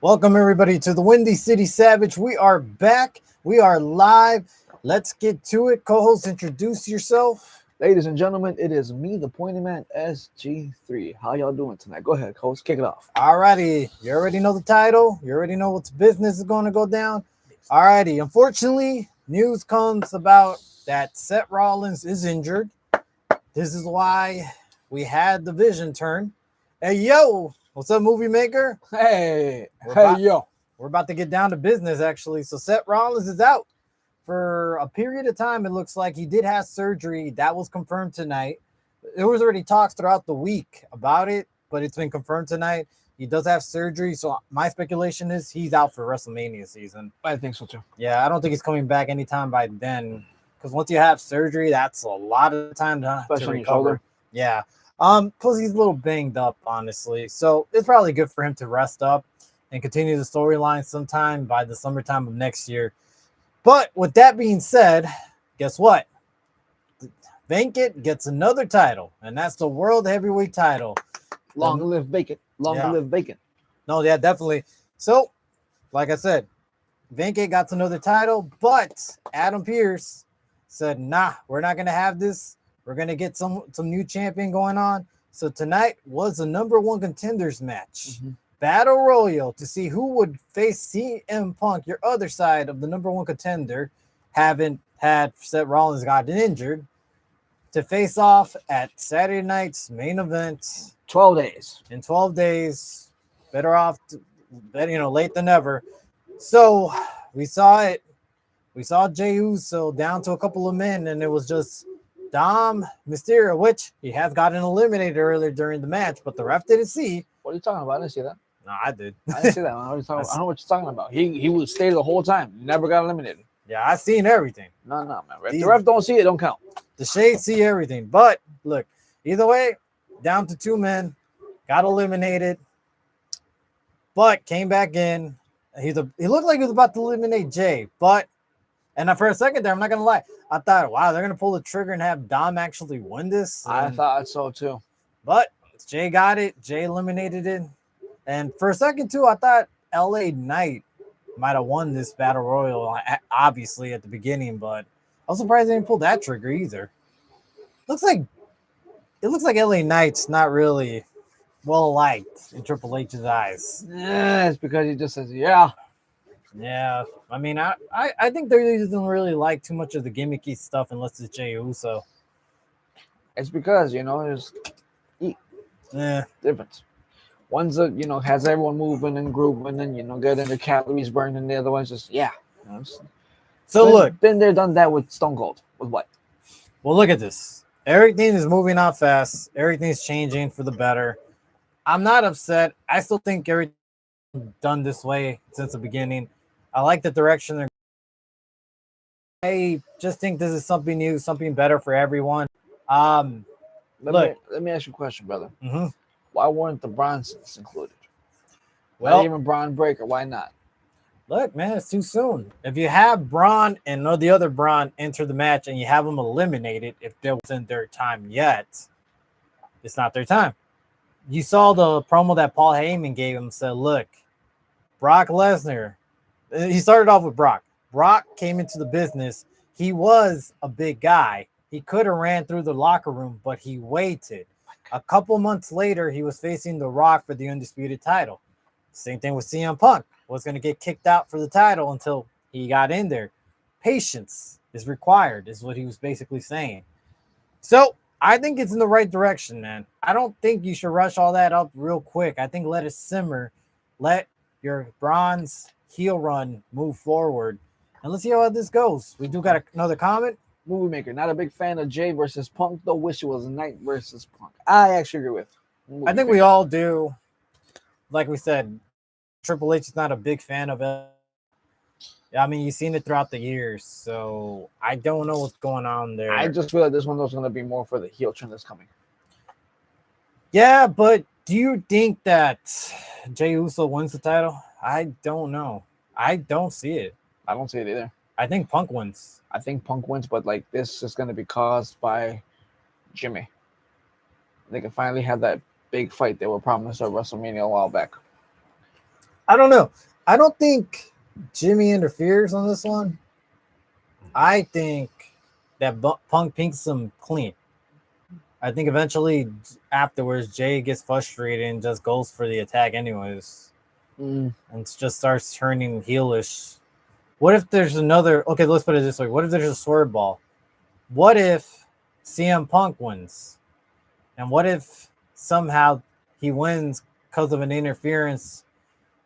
Welcome everybody to the Windy City Savage. We are back. We are live. Let's get to it. Co-host, introduce yourself. Ladies and gentlemen, it is me, the Pointy Man SG3. How y'all doing tonight? Go ahead, host. Kick it off. Alrighty. You already know the title. You already know what's business is going to go down. Alrighty. Unfortunately, news comes about that Seth Rollins is injured. This is why we had the vision turn. Hey, yo. What's up, movie maker? Hey, We're about to get down to business, actually. So Seth Rollins is out for a period of time. It looks like he did have surgery. That was confirmed tonight. There was already talks throughout the week about it, but it's been confirmed tonight. He does have surgery. So my speculation is he's out for WrestleMania season. I think so too. Yeah, I don't think he's coming back anytime by then. Because once you have surgery, that's a lot of time to recover. Yeah. Plus he's a little banged up, honestly. So it's probably good for him to rest up and continue the storyline sometime by the summertime of next year. But with that being said, guess what? Vacant gets another title, and that's the World Heavyweight title. Long live Vacant. Live Vacant. No, yeah, definitely. So, like I said, Vacant got another title, but Adam Pearce said, nah, we're not going to have this. We're going to get some new champion going on. So tonight was the number one contenders match. Mm-hmm. Battle Royal to see who would face CM Punk, your other side of the number one contender, haven't had Seth Rollins gotten injured, to face off at Saturday night's main event. 12 days. In 12 days. Better late than never. So we saw it. We saw Jey Uso down to a couple of men, and it was just Dom Mysterio, which he has gotten eliminated earlier during the match, but the ref didn't see. What are you talking about? I didn't see that. No, I did. I didn't see that. I don't know what you're talking about. He was stayed the whole time. He never got eliminated. Yeah, I seen everything. No, man. If the ref don't see it, don't count. The Shades see everything. But look, either way, down to two men, got eliminated, but came back in. He looked like he was about to eliminate Jay, and for a second there, I'm not gonna lie, I thought, wow, they're gonna pull the trigger and have Dom actually win this. I thought so too. But Jay got it. Jay eliminated it. And for a second too, I thought LA Knight might have won this battle royal, obviously at the beginning, but I was surprised they didn't pull that trigger either. It looks like LA Knight's not really well liked in Triple H's eyes. Yeah, it's because he just says, yeah. Yeah, I mean, I think they doesn't really like too much of the gimmicky stuff unless it's Jey Uso. It's because, there's difference. One's has everyone moving and grooving and getting their calories burned, and the other one's just look, been there, done that with Stone Cold. With what? Well, look at this. Everything is moving on fast. Everything's changing for the better. I'm not upset. I still think everything's done this way since the beginning. I like the direction they're. I just think this is something new, something better for everyone. Let me ask you a question, brother. Mm-hmm. Why weren't the Bronsons included? Well, not even Braun Breaker. Why not? Look, man, it's too soon. If you have Braun and the other Braun enter the match and you have them eliminated, if there wasn't their time yet, it's not their time. You saw the promo that Paul Heyman gave him. Said, look, Brock Lesnar. He started off with Brock. Brock came into the business. He was a big guy. He could have ran through the locker room, but he waited. A couple months later, he was facing The Rock for the undisputed title. Same thing with CM Punk. Was going to get kicked out for the title until he got in there. Patience is required, is what he was basically saying. So I think it's in the right direction, man. I don't think you should rush all that up real quick. I think let it simmer. Let your bronze heel run move forward. And let's see how this goes. We do got another comment. Movie maker, not a big fan of Jay versus Punk, though wish it was Knight versus Punk. I actually agree with. I think we all do. Like we said, Triple H is not a big fan of it. I mean, you've seen it throughout the years, so I don't know what's going on there. I just feel like this one was going to be more for the heel turn that's coming. Yeah, but do you think that Jey Uso wins the title? I don't know. I don't see it. I don't see it either. I think Punk wins. I think Punk wins, but like this is going to be caused by Jimmy. They can finally have that big fight they were promised at WrestleMania a while back. I don't know. I don't think Jimmy interferes on this one. I think that Punk pinks him clean. I think eventually afterwards Jay gets frustrated and just goes for the attack anyways, and just starts turning heelish. What if there's another? Okay, let's put it this way. What if there's a swerve ball? What if CM Punk wins? And what if somehow he wins because of an interference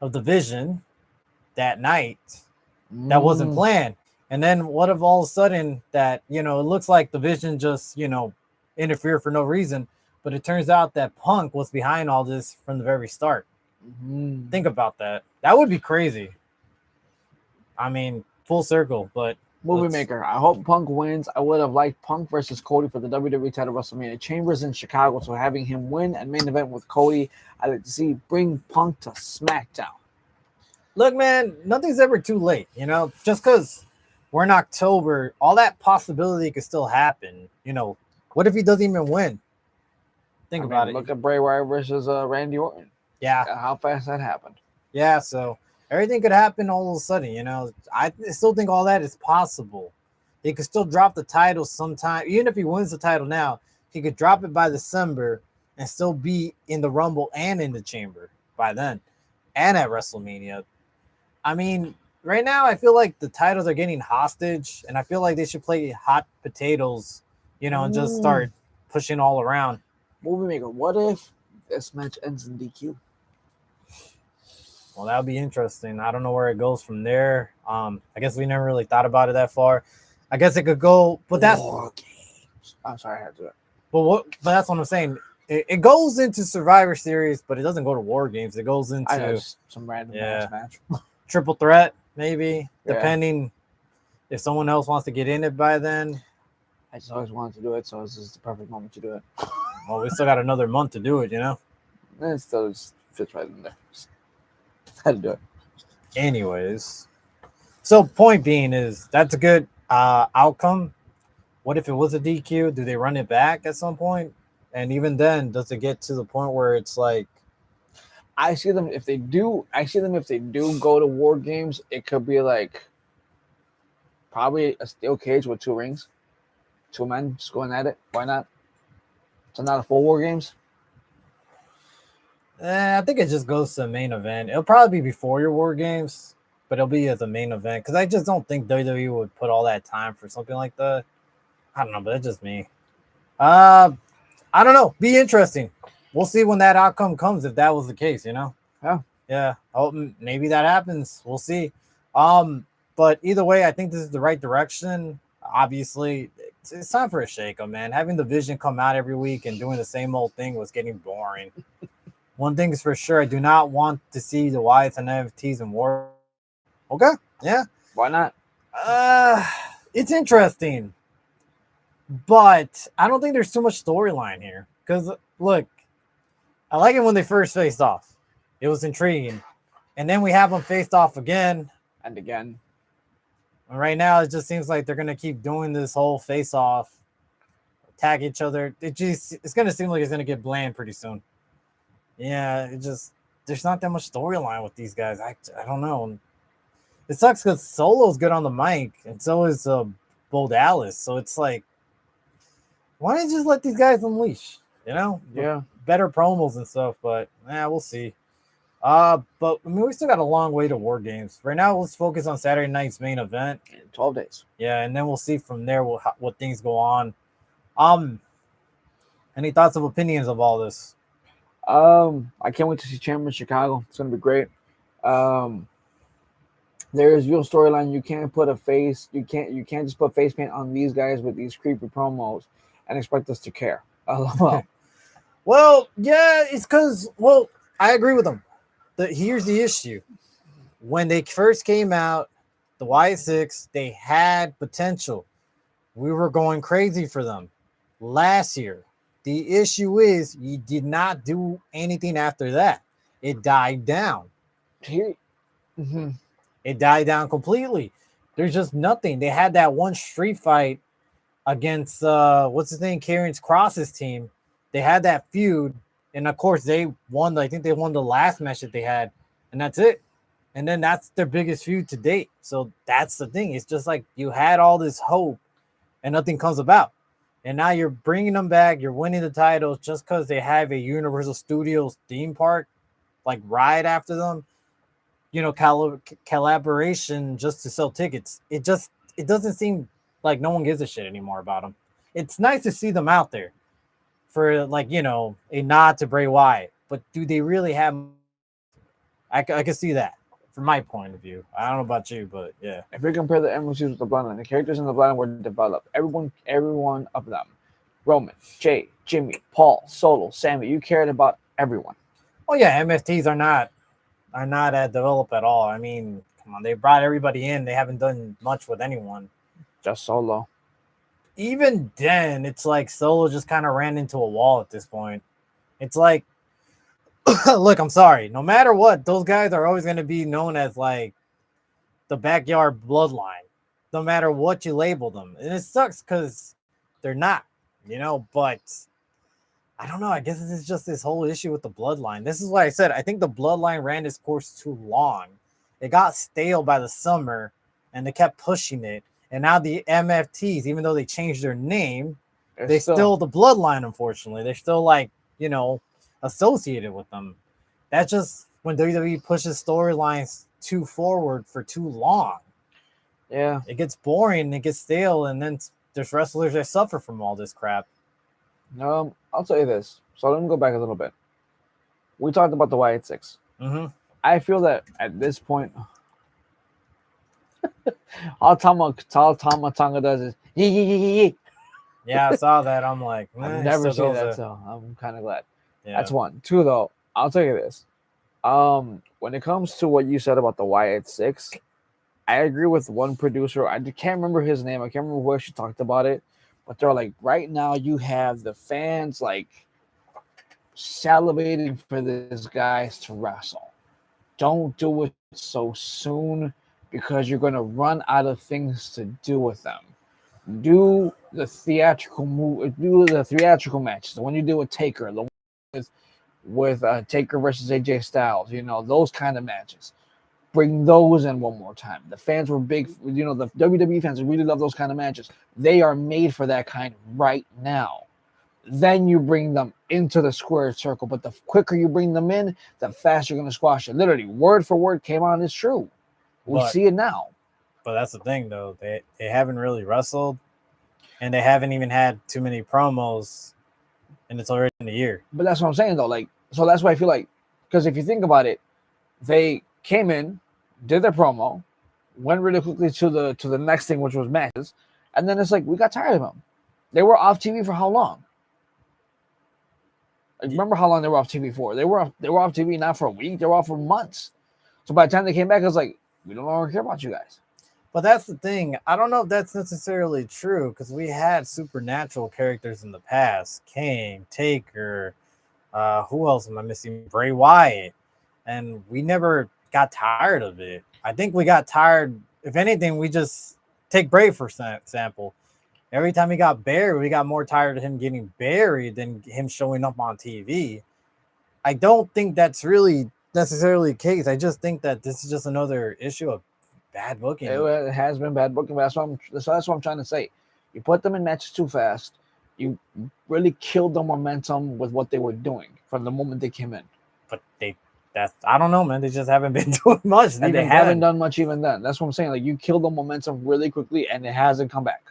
of the Vision that night that wasn't planned? And then what if all of a sudden that, it looks like the Vision just, interfered for no reason, but it turns out that Punk was behind all this from the very start. Think about that. That would be crazy. I mean, full circle, but movie maker. I hope Punk wins. I would have liked Punk versus Cody for the WWE title WrestleMania. Chambers in Chicago, so having him win and main event with Cody, I'd like to see bring Punk to SmackDown. Look, man, nothing's ever too late. Just because we're in October, all that possibility could still happen. What if he doesn't even win? Think about it. Look at Bray Wyatt versus Randy Orton. Yeah, how fast that happened. Yeah, so everything could happen all of a sudden. I still think all that is possible. He could still drop the title sometime. Even if he wins the title now, he could drop it by December and still be in the Rumble and in the Chamber by then, and at WrestleMania. I mean, right now I feel like the titles are getting hostage, and I feel like they should play hot potatoes, and just start pushing all around. Movie maker, what if this match ends in DQ? Well, that would be interesting. I don't know where it goes from there. I guess we never really thought about it that far. I guess it could go, but that's War Games. I'm sorry, I had to do it. But that's what I'm saying. It goes into Survivor Series, but it doesn't go to War Games. It goes into some random match. Triple threat, maybe, depending if someone else wants to get in it by then. I just always wanted to do it, so this is the perfect moment to do it. Well, we still got another month to do it, It still just fits right in there. Just had to do it. Anyways, so point being is that's a good outcome. What if it was a DQ? Do they run it back at some point? And even then, does it get to the point where it's like, I see them if they do go to War Games, it could be like probably a steel cage with 2 rings, 2 men just going at it. Why not? So not a full War Games. I think it just goes to the main event. It'll probably be before your War Games, but it'll be at the main event because I just don't think WWE would put all that time for something like that. I don't know, but that's just me. I don't know. Be interesting. We'll see when that outcome comes if that was the case, Yeah. Oh, maybe that happens. We'll see. But either way, I think this is the right direction. Obviously, it's time for a shakeup, man. Having the Vision come out every week and doing the same old thing was getting boring. One thing is for sure, I do not want to see the Wyatts and NFTs in War. Okay, yeah. Why not? It's interesting, but I don't think there's too much storyline here. Because look, I like it when they first faced off. It was intriguing, and then we have them faced off again and again. And right now, it just seems like they're gonna keep doing this whole face-off, attack each other. It's gonna seem like it's gonna get bland pretty soon. Yeah, there's not that much storyline with these guys. I don't know. It sucks because Solo's good on the mic, and so is Bo Dallas. So it's like, why don't you just let these guys unleash? Yeah, better promos and stuff. But we'll see. But I mean, we still got a long way to War Games. Right now, let's focus on Saturday night's main event. In 12 days. Yeah, and then we'll see from there what things go on. Any thoughts of opinions of all this? I can't wait to see Chamber in Chicago. It's gonna be great. There is real storyline. You can't put a face. You can't just put face paint on these guys with these creepy promos and expect us to care. Well, yeah, it's because I agree with them. Here's the issue. When they first came out, the Y6, they had potential. We were going crazy for them last year. The issue is you did not do anything after that. It died down. Mm-hmm. It died down completely. There's just nothing. They had that one street fight against what's his name, Karrion Kross's team. They had that feud, and of course they won. I think they won the last match that they had, and that's it. And then that's their biggest feud to date. So that's the thing. It's just like you had all this hope and nothing comes about. And now you're bringing them back. You're winning the titles just because they have a Universal Studios theme park, like right after them. Collaboration just to sell tickets. It doesn't seem like no one gives a shit anymore about them. It's nice to see them out there for like a nod to Bray Wyatt, but do they really have? I can see that from my point of view. I don't know about you, but yeah. If we compare the MCUs with the Bloodline, the characters in the Bloodline were developed. Every one of them. Roman, Jay, Jimmy, Paul, Solo, Sammy. You cared about everyone. Oh yeah, MFTs are not developed at all. I mean, come on, they brought everybody in. They haven't done much with anyone. Just Solo. Even then, it's like Solo just kind of ran into a wall at this point. It's like, look, I'm sorry. No matter what, those guys are always going to be known as like the backyard bloodline, no matter what you label them. And it sucks because they're not, but I don't know. I guess this is just this whole issue with the bloodline. This is why I said I think the bloodline ran its course too long. It got stale by the summer and they kept pushing it. And now the MFTs, even though they changed their name, they still the bloodline, unfortunately. They're still like, associated with them. That's just when WWE pushes storylines too forward for too long. Yeah. It gets boring and it gets stale, and then there's wrestlers that suffer from all this crap. I'll tell you this. So let me go back a little bit. We talked about the Wyatt Six. Mm-hmm. I feel that at this point, all Tama Tonga does is yee. Yeah, I saw that. I'm like, I've never seen that, so I'm kind of glad. Yeah. That's one. Two, though, I'll tell you this. When it comes to what you said about the Wyatt Six, I agree with one producer. I can't remember his name. I can't remember where she talked about it. But they're like, right now you have the fans like salivating for these guys to wrestle. Don't do it so soon because you're going to run out of things to do with them. Do the theatrical matches. The one you do with Taker, the one with Taker versus AJ Styles. Those kind of matches. Bring those in one more time. The fans were big. The WWE fans really love those kind of matches. They are made for that kind right now. Then you bring them into the square circle. But the quicker you bring them in, the faster you're going to squash it. Literally, word for word came on. It's true. We see it now. But that's the thing, though. They haven't really wrestled, and they haven't even had too many promos, and it's already in the year. But that's what I'm saying, though. So that's why I feel like, because if you think about it, they came in, did their promo, went really quickly to the next thing, which was matches, and then it's like we got tired of them. They were off TV for how long? Remember how long they were off TV for? They were off TV not for a week. They were off for months. So by the time they came back, it was like we don't longer care about you guys. But that's the thing. I don't know if that's necessarily true because we had supernatural characters in the past: Kane, Taker. Who else am I missing? Bray Wyatt, and we never got tired of it. I think we got tired. If anything, we just take Bray for example. Every time he got buried, we got more tired of him getting buried than him showing up on TV. I don't think that's really necessarily the case. I just think that this is just another issue of bad booking. It has been bad booking. That's what I'm trying to say. You put them in matches too fast. You really killed the momentum with what they were doing from the moment they came in. But I don't know, man. They just haven't been doing much. And they haven't done much even then. That's what I'm saying. Like you killed the momentum really quickly, and it hasn't come back.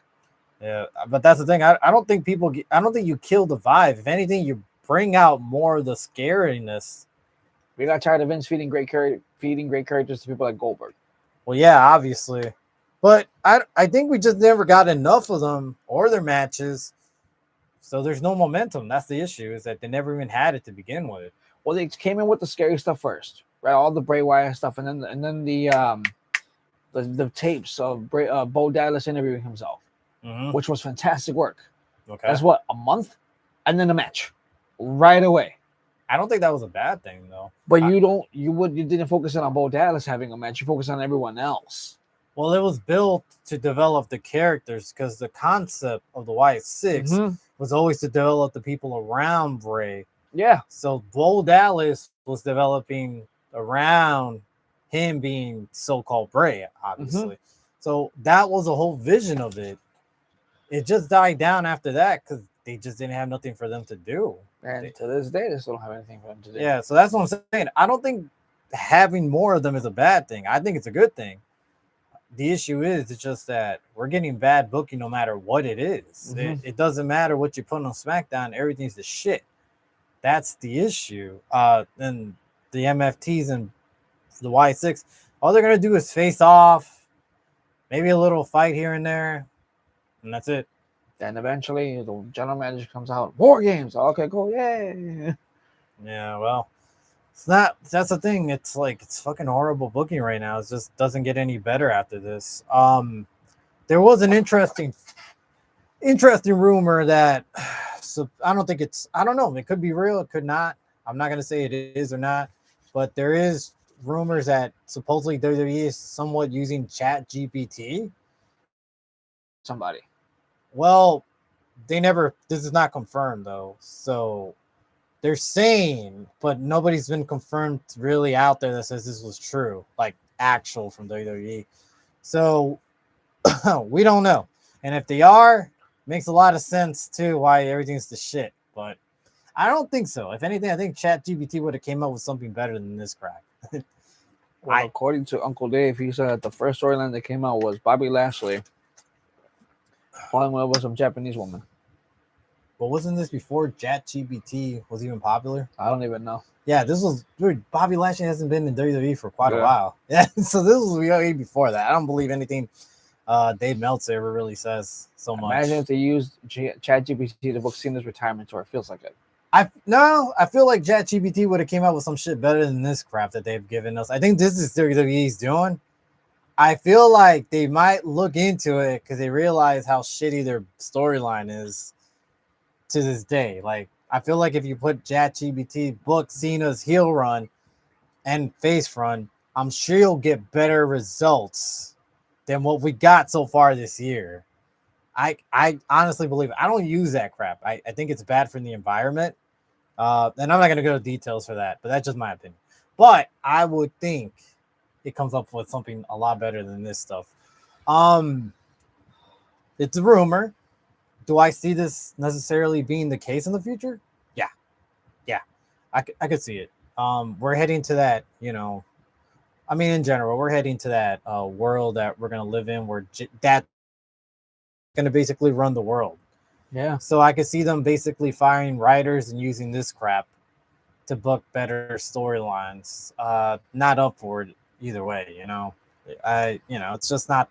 Yeah, but that's the thing. I don't think you kill the vibe. If anything, you bring out more of the scariness. We got tired of Vince feeding great characters to people like Goldberg. Well, yeah, obviously. But I think we just never got enough of them or their matches. So there's no momentum. That's the issue, is that they never even had it to begin with. Well, they came in with the scary stuff first, right? All the Bray Wyatt stuff, and then the tapes of Bo Dallas interviewing himself, which was fantastic work. Okay. That's what, a month? And then a match. Right away. I don't think that was a bad thing, though. But you didn't focus on Bo Dallas having a match. You focused on everyone else. Well, it was built to develop the characters because the concept of the Wyatt Six was always to develop the people around Bray. Yeah. So Bo Dallas was developing around him being so-called Bray, obviously. So that was the whole vision of it. It just died down after that because they just didn't have nothing for them to do. And to this day, they still don't have anything for them to do. Yeah, so that's what I'm saying. I don't think having more of them is a bad thing. I think it's a good thing. The issue is it's just that we're getting bad booking no matter what it is. It doesn't matter what you put on SmackDown, everything's the shit. That's the issue. And the MFTs and the Y6, all they're gonna do is face off, maybe a little fight here and there, and that's it. Then eventually the general manager comes out, War Games. Okay, cool, yay. Yeah, well, it's not. That's the thing. It's like it's fucking horrible booking right now. It just doesn't get any better after this. There was an interesting rumor that. So I don't think it's. I don't know. It could be real. It could not. I'm not gonna say it is or not, but there is rumors that supposedly WWE is somewhat using Chat GPT. Somebody. Well, they never. This is not confirmed though. So they're saying, but nobody's been confirmed really out there that says this was true, like actual from WWE. So we don't know. And if they are, makes a lot of sense too why everything's the shit. But I don't think so. If anything, I think ChatGPT would have came up with something better than this crap. Well, according to Uncle Dave, he said that the first storyline that came out was Bobby Lashley falling in love with some Japanese woman. But wasn't this before ChatGPT was even popular? I don't even know. Yeah, this was dude. Bobby Lashley hasn't been in WWE for quite a while. Yeah, so this was way before that. I don't believe anything Dave Meltzer ever really says so much. Imagine if they used ChatGPT to book Cena's retirement tour. It feels like it. I feel like ChatGPT would have came out with some shit better than this crap that they've given us. I think this is WWE's doing. I feel like they might look into it because they realize how shitty their storyline is to this day. Like, I feel like if you put ChatGPT book Cena's heel run and face run, I'm sure you'll get better results than what we got so far this year. I honestly believe it. I don't use that crap. I think it's bad for the environment. And I'm not going to go to details for that, but that's just my opinion. But I would think it comes up with something a lot better than this stuff. It's a rumor. Do I see this necessarily being the case in the future? Yeah. I could see it. We're heading to that, in general, we're heading to that world that we're going to live in where that's going to basically run the world. Yeah. So I could see them basically firing writers and using this crap to book better storylines. Not up for it either way, it's just not.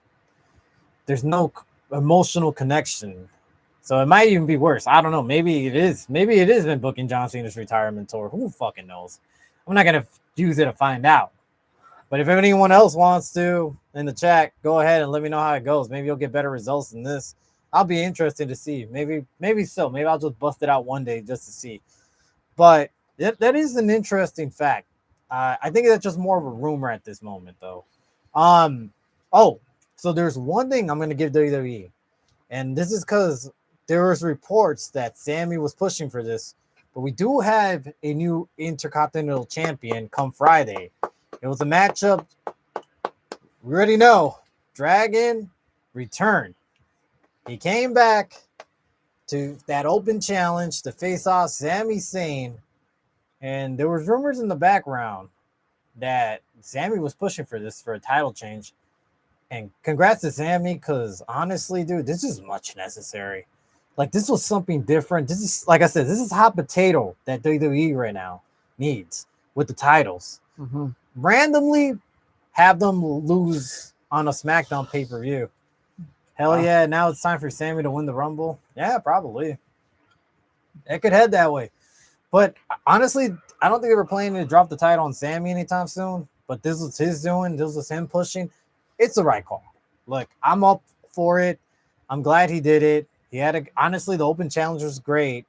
There's no emotional connection, so it might even be worse. I don't know. Maybe it is. Maybe it has been booking John Cena's retirement tour. Who fucking knows? I'm not gonna use it to find out. But if anyone else wants to in the chat, go ahead and let me know how it goes. Maybe you'll get better results than this. I'll be interested to see. Maybe so. Maybe I'll just bust it out one day just to see. But that is an interesting fact. I think that's just more of a rumor at this moment, though. So there's one thing I'm going to give WWE, and this is because there was reports that Sammy was pushing for this, but we do have a new Intercontinental Champion come Friday. It was a matchup. We already know. Dragon returned. He came back to that open challenge to face off Sami Zayn. And there was rumors in the background that Sami was pushing for this for a title change. And congrats to Sami, because honestly, dude, this is much necessary. Like, this was something different. This is, like I said, this is hot potato that WWE right now needs with the titles. Mm-hmm. Randomly have them lose on a SmackDown pay-per-view. Hell yeah, now it's time for Sami to win the Rumble. Yeah, probably. It could head that way. But honestly, I don't think they were planning to drop the title on Sami anytime soon. But this was his doing. This was him pushing. It's the right call. Look, I'm up for it. I'm glad he did it. He had honestly, the open challenge was great.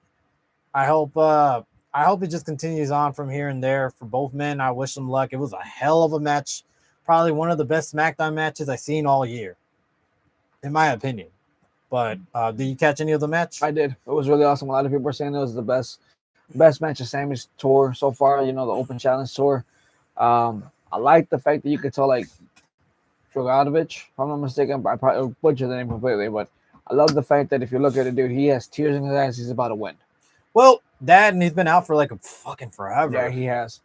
I hope it just continues on from here and there for both men. I wish them luck. It was a hell of a match. Probably one of the best SmackDown matches I've seen all year, in my opinion. But did you catch any of the match? I did. It was really awesome. A lot of people are saying it was the best match of Sami's tour so far. The Open Challenge tour. I like the fact that you could tell like Dragovich, if I'm not mistaken, I probably butchered the name completely, but I love the fact that if you look at it, dude, he has tears in his eyes. He's about to win. Well, that and he's been out for like a fucking forever. Yeah, he has.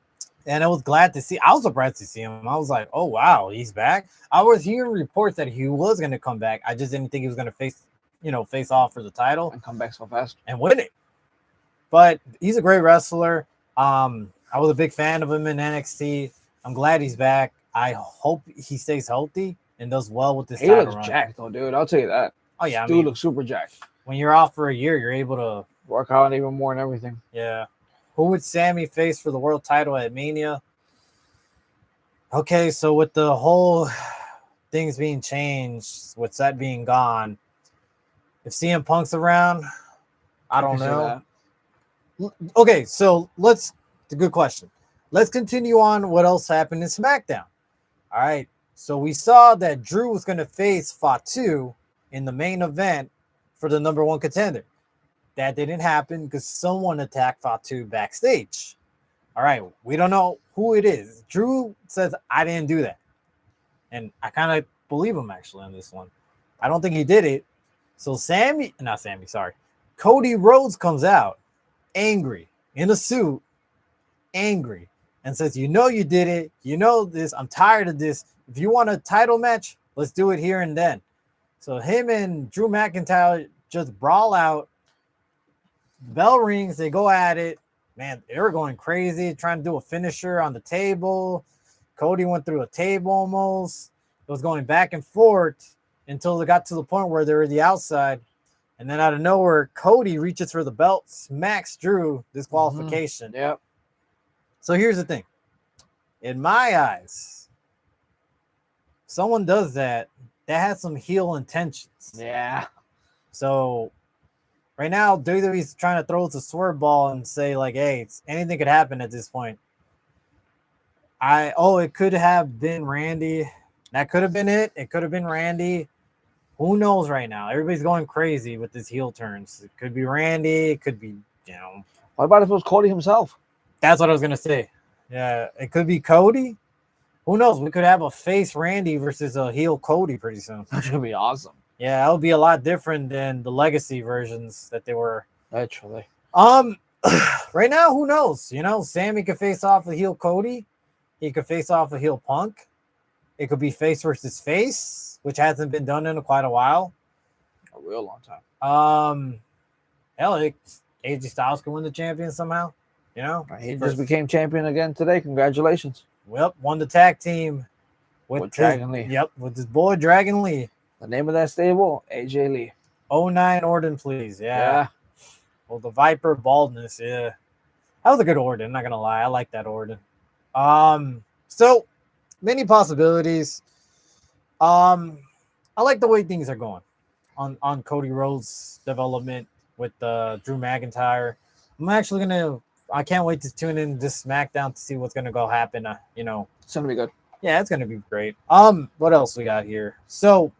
And I was glad to see. I was surprised to see him. I was like, oh wow, he's back. I was hearing reports that he was going to come back. I just didn't think he was going to face off for the title And come back so fast and win it. But he's a great wrestler. I was a big fan of him in NXT. I'm glad he's back. I hope he stays healthy and does well with this He title looks run. jacked though, dude. I'll tell you that. Oh yeah, Dude looks super jacked. When you're off for a year, you're able to work out even more and everything. Yeah. Who would Sammy face for the world title at Mania? Okay, so with the whole things being changed, with Seth being gone, if CM Punk's around, I don't know. Okay, so it's a good question. Let's continue on what else happened in SmackDown. All right, so we saw that Drew was going to face Fatu in the main event for the number one contender. That didn't happen because someone attacked Fatu backstage. All right, we don't know who it is. Drew says, I didn't do that. And I kind of believe him actually on this one. I don't think he did it. So Cody Rhodes comes out angry in a suit, angry, and says, you know you did it. You know this. I'm tired of this. If you want a title match, let's do it here and then. So him and Drew McIntyre just brawl out. Bell rings. They go at it. Man, they were going crazy, trying to do a finisher on the table. Cody went through a table almost. It was going back and forth until they got to the point where they were the outside. And then out of nowhere, Cody reaches for the belt, smacks Drew, disqualification. Mm-hmm. Yep. So here's the thing. In my eyes, someone does that has some heel intentions. Yeah. So right now, WWE's trying to throw us a swerve ball and say, like, hey, anything could happen at this point. It could have been Randy. That could have been it. It could have been Randy. Who knows right now? Everybody's going crazy with these heel turns. It could be Randy. It could be, What about if it was Cody himself? That's what I was going to say. Yeah, it could be Cody. Who knows? We could have a face Randy versus a heel Cody pretty soon. That should be awesome. Yeah, that would be a lot different than the legacy versions that they were. Actually. Right now, who knows? Sammy could face off a heel Cody. He could face off a heel Punk. It could be face versus face, which hasn't been done in quite a while. A real long time. AJ Styles can win the champion somehow. He just became champion again today. Congratulations. Well, won the tag team with Dragon Lee. Yep, with his boy Dragon Lee. The name of that stable, AJ Lee. 09 Orton, please. Yeah. Well, the Viper baldness. Yeah. That was a good Orton. Not gonna lie, I like that Orton. So many possibilities. I like the way things are going on Cody Rhodes' development with Drew McIntyre. I can't wait to tune in this SmackDown to see what's gonna go happen. It's gonna be good. Yeah, it's gonna be great. What else we got here? So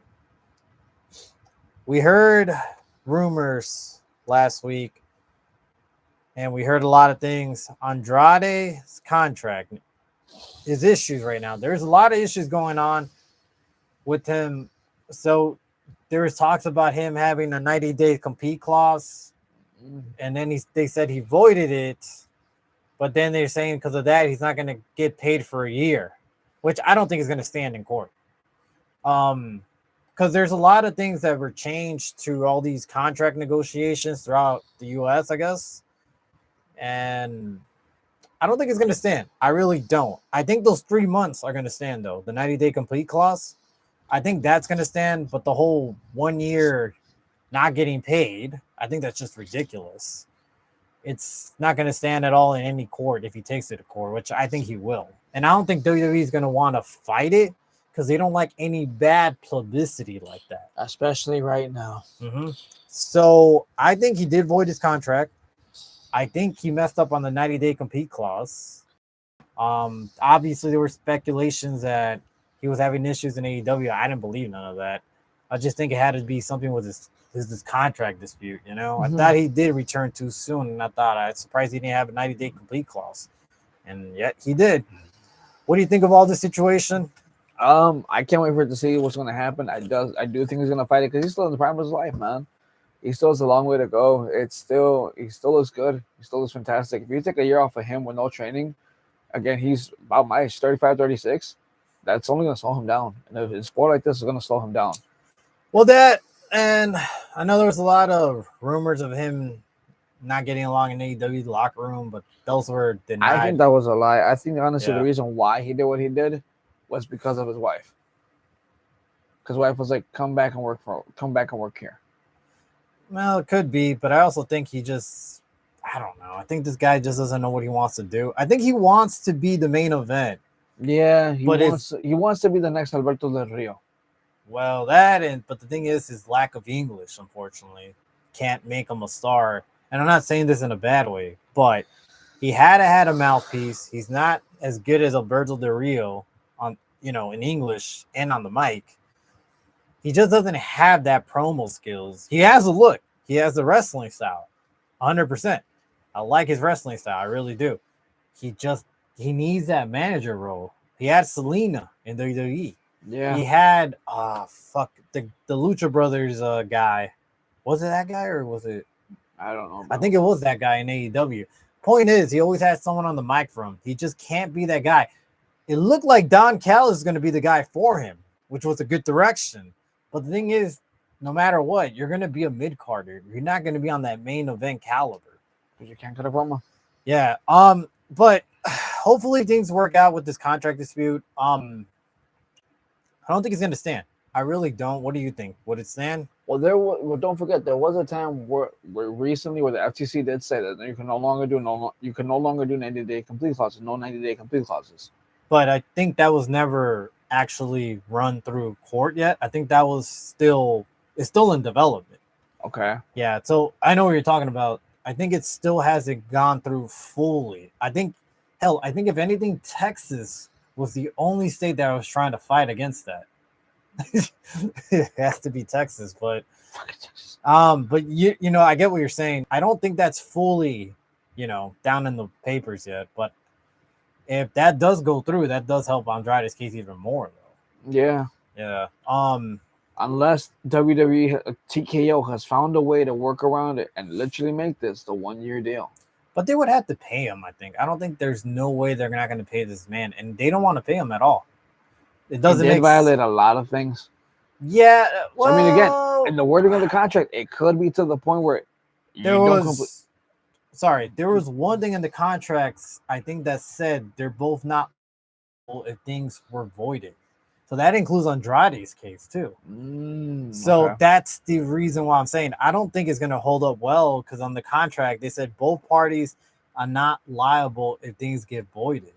we heard rumors last week, and we heard a lot of things. Andrade's contract is issues right now. There's a lot of issues going on with him. So there was talks about him having a 90-day compete clause, and then they said he voided it, but then they're saying because of that he's not going to get paid for a year, which I don't think is going to stand in court. Because there's a lot of things that were changed to all these contract negotiations throughout the U.S., I guess, and I don't think it's going to stand. I really don't. I think those 3 months are going to stand, though. The 90-day complete clause, I think that's going to stand. But the whole 1 year not getting paid, I think that's just ridiculous. It's not going to stand at all in any court if he takes it to court, which I think he will. And I don't think WWE is going to want to fight it because they don't like any bad publicity like that. Especially right now. Mm-hmm. So I think he did void his contract. I think he messed up on the 90-day compete clause. Obviously, there were speculations that he was having issues in AEW. I didn't believe none of that. I just think it had to be something with his contract dispute, Mm-hmm. I thought he did return too soon, and I was surprised he didn't have a 90-day complete clause. And yet he did. What do you think of all this situation? I can't wait for it to see what's going to happen. I do think he's going to fight it because he's still in the prime of his life, man. He still has a long way to go. He still looks good. He still looks fantastic. If you take a year off of him with no training, again, he's about my age, 35, 36. That's only going to slow him down. And if a sport like this is going to slow him down. Well, that, and I know there was a lot of rumors of him not getting along in AEW locker room, but those were denied. I think that was a lie. I think honestly Yeah. the reason why he did what he did was because of his wife. Because his wife was like, come back and work here. Well, it could be, but I also think he just, I don't know. I think this guy just doesn't know what he wants to do. I think he wants to be the main event. Yeah, he But wants to be the next Alberto Del Rio. Well, but the thing is, his lack of English, unfortunately, can't make him a star. And I'm not saying this in a bad way, but he had a mouthpiece. He's not as good as Alberto Del Rio on, in English and on the mic. He just doesn't have that promo skills. He has a look. He has the wrestling style, 100%. I like his wrestling style. I really do. He needs that manager role. He had Selena in WWE. Yeah. He had the Lucha Brothers guy. Was it that guy or was it? I don't know. I think it was that guy in AEW. Point is, he always had someone on the mic for him. He just can't be that guy. It looked like Don Callis is going to be the guy for him, which was a good direction. But the thing is, no matter what, you're going to be a mid-carder. You're not going to be on that main event caliber. Because you can't cut a promo. Yeah. But hopefully things work out with this contract dispute. I don't think it's going to stand. I really don't. What do you think? Would it stand? Well, don't forget there was a time where recently where the FTC did say that you can no longer do 90-day complete clauses, no 90-day complete clauses. But I think that was never actually run through court yet. I think that was it's still in development. Okay. Yeah. So I know what you're talking about. I think it still hasn't gone through fully. I think if anything, Texas was the only state that was trying to fight against that. It has to be Texas, but I get what you're saying. I don't think that's fully, down in the papers yet, but if that does go through, that does help Andrade's case even more though. Yeah. Yeah. Unless WWE TKO has found a way to work around it and literally make this the 1-year deal. But they would have to pay him, I think. I don't think there's no way they're not going to pay this man, and they don't want to pay him at all. It doesn't violate a lot of things. Yeah. Well, I mean, again, in the wording of the contract, it could be to the point where there was one thing in the contracts, I think, that said they're both not if things were voided. So that includes Andrade's case too. So that's the reason why I'm saying I don't think it's going to hold up well, because on the contract they said both parties are not liable if things get voided.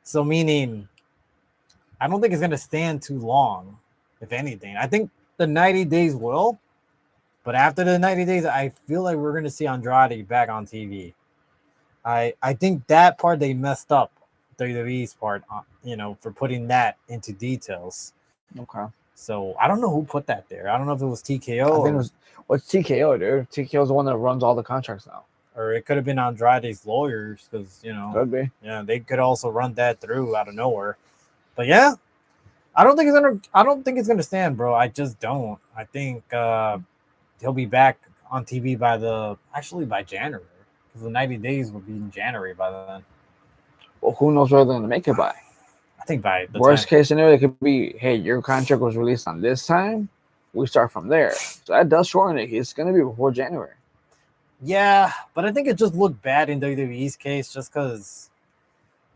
So meaning I don't think it's going to stand too long, if anything. I think the 90 days will, but after the 90 days, I feel like we're going to see Andrade back on TV. I think that part they messed up, WWE's part, for putting that into details. Okay. So I don't know who put that there. I don't know if it was TKO. I think it was TKO, dude. TKO is the one that runs all the contracts now. Or it could have been Andrade's lawyers, because could be. Yeah, they could also run that through out of nowhere. But yeah, I don't think it's gonna stand, bro. I just don't. I think he'll be back on TV by January, because the 90 days would be in January by then. Well, who knows where they're gonna make it by? I think by the worst case scenario, it could be, hey, your contract was released on this time. We start from there. So that does shorten it. It's gonna be before January. Yeah, but I think it just looked bad in WWE's case, just because.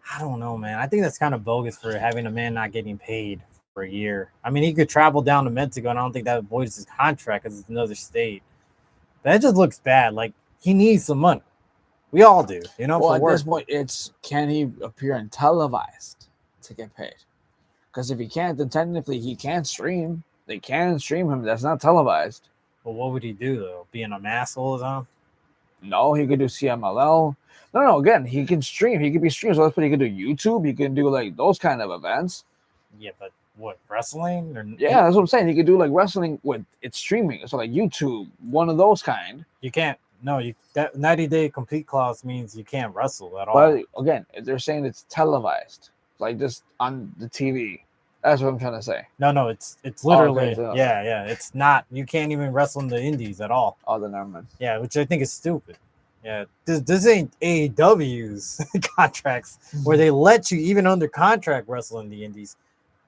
I don't know, man. I think that's kind of bogus for having a man not getting paid for a year. I mean, he could travel down to Mexico, and I don't think that voids his contract because it's another state. But it just looks bad. Like, he needs some money. We all do, Well, at this point, it's can he appear in televised to get paid? Because if he can't, then technically he can't stream. They can stream him. That's not televised. But what would he do, though? Being a mask all the time? No, he could do CMLL. No. Again, he can stream. He could be streamed. So that's what he could do. YouTube. He can do like those kind of events. Yeah, but what, wrestling? Yeah, that's what I'm saying. He could do like wrestling with it's streaming. So like YouTube, one of those kind. You can't. No, that 90-day complete clause means you can't wrestle at all. But again, they're saying it's televised. like just on the TV. That's what I'm trying to say. No, it's literally so- yeah. It's not. You can't even wrestle in the indies at all. Oh, the never mind. Yeah, which I think is stupid. Yeah, this ain't AEW's contracts where they let you even under contract wrestle in the indies.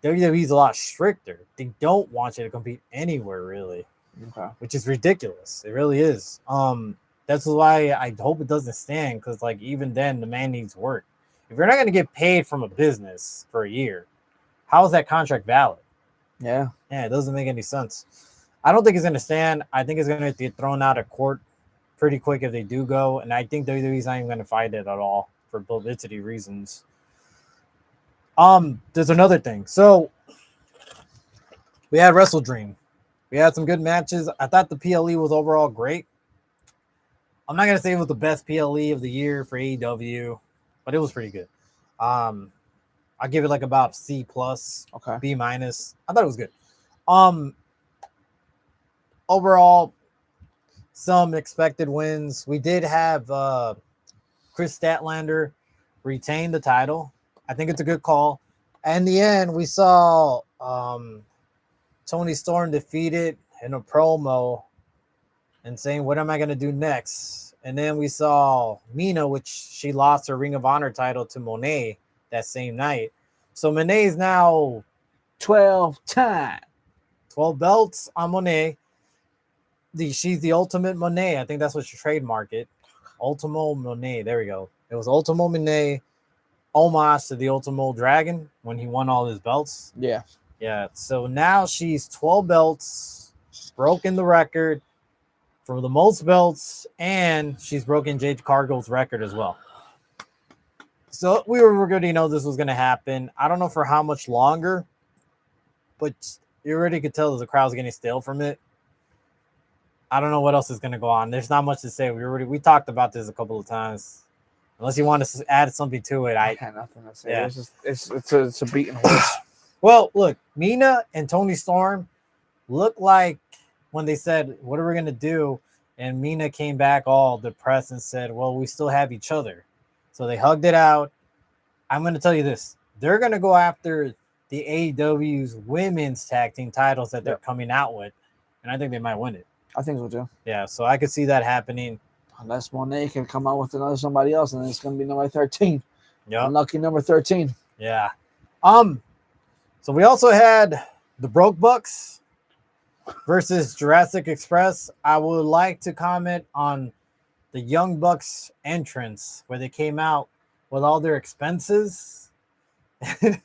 WWE's a lot stricter. They don't want you to compete anywhere really, Okay. which is ridiculous. It really is. That's why I hope it doesn't stand, because like even then the man needs work. If you're not going to get paid from a business for a year, how is that contract valid? Yeah. Yeah, it doesn't make any sense. I don't think it's going to stand. I think it's going to get thrown out of court pretty quick if they do go, and I think WWE's not even going to fight it at all for publicity reasons. There's another thing. So we had Wrestledream. We had some good matches. I thought the PLE was overall great. I'm not gonna say it was the best PLE of the year for AEW, but it was pretty good. I'll give it like about C plus, Okay. B minus. I thought it was good. Overall, some expected wins. We did have Chris Statlander retain the title. I think it's a good call. In the end, we saw Tony Storm defeated in a promo and saying, "What am I going to do next?" And then we saw Mina, which she lost her Ring of Honor title to Monet that same night. So Monet is now 12 belts on Monet. She's the Ultimate Monet. I think that's what you trademark it. Ultimo Monet. There we go. It was Ultimo Monet, homage to the Ultimo Dragon when he won all his belts. Yeah. Yeah. So now she's 12 belts, broken the record for the most belts, and she's broken Jade Cargill's record as well. So we already know this was going to happen. I don't know for how much longer, but you already could tell that the crowd's getting stale from it. I don't know what else is going to go on. There's not much to say. We talked about this a couple of times. Unless you want to add something to it, I got nothing to say. Yeah. It's a beaten horse. Well, look, Mina and Tony Storm look like when they said, "What are we going to do?" And Mina came back all depressed and said, "Well, we still have each other." So they hugged it out. I'm going to tell you this. They're going to go after the AEW's women's tag team titles that they're coming out with, and I think they might win it. I think so too. Yeah, so I could see that happening. Unless Monet can come out with another somebody else, and then it's going to be number 13. Yeah. Unlucky number 13. Yeah. So we also had the Broke Bucks versus Jurassic Express. I would like to comment on the Young Bucks entrance where they came out with all their expenses. It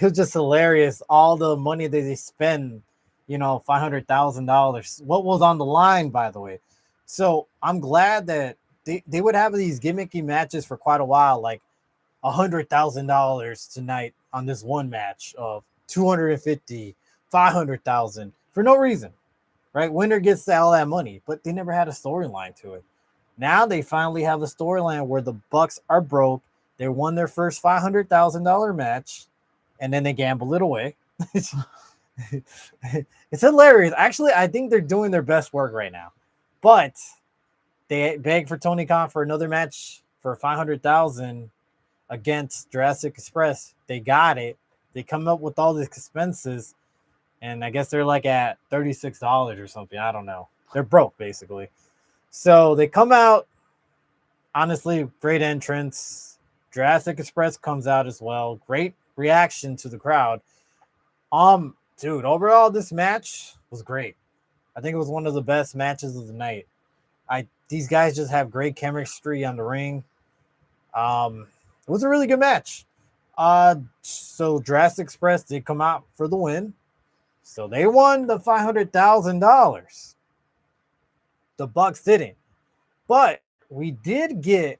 was just hilarious. All the money that they spend, $500,000. What was on the line, by the way? So I'm glad that they would have these gimmicky matches for quite a while, like $100,000 tonight on this one match of 250, 500,000 for no reason, right? Winner gets all that money, but they never had a storyline to it. Now they finally have a storyline where the Bucks are broke. They won their first $500,000 match, and then they gamble it away. It's hilarious. Actually, I think they're doing their best work right now. But they begged for Tony Khan for another match for $500,000 against Jurassic Express. They got it. They come up with all the expenses, and I guess they're like at $36 or something. I don't know. They're broke, basically. So they come out. Honestly, great entrance. Jurassic Express comes out as well. Great reaction to the crowd. Dude, overall, this match was great. I think it was one of the best matches of the night. These guys just have great chemistry on the ring. It was a really good match. So Jurassic Express did come out for the win. So they won the $500,000. The Bucks didn't. But we did get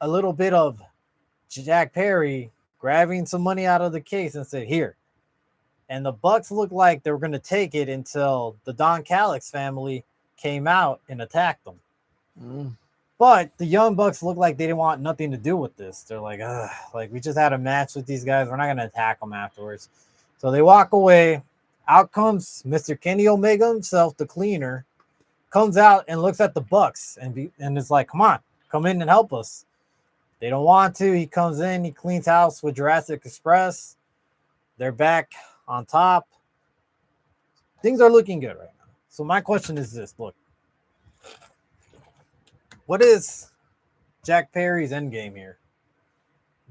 a little bit of Jack Perry grabbing some money out of the case and said, "Here." And the Bucks looked like they were going to take it until the Don Callis family came out and attacked them. But the Young Bucks looked like they didn't want nothing to do with this. They're like, we just had a match with these guys. We're not going to attack them afterwards. So they walk away. Out comes Mr. Kenny Omega himself, the cleaner, comes out and looks at the Bucks and is like, "Come on, come in and help us." They don't want to. He comes in, he cleans house with Jurassic Express. They're back on top. Things are looking good right now. So my question is this: look, what is Jack Perry's end game here?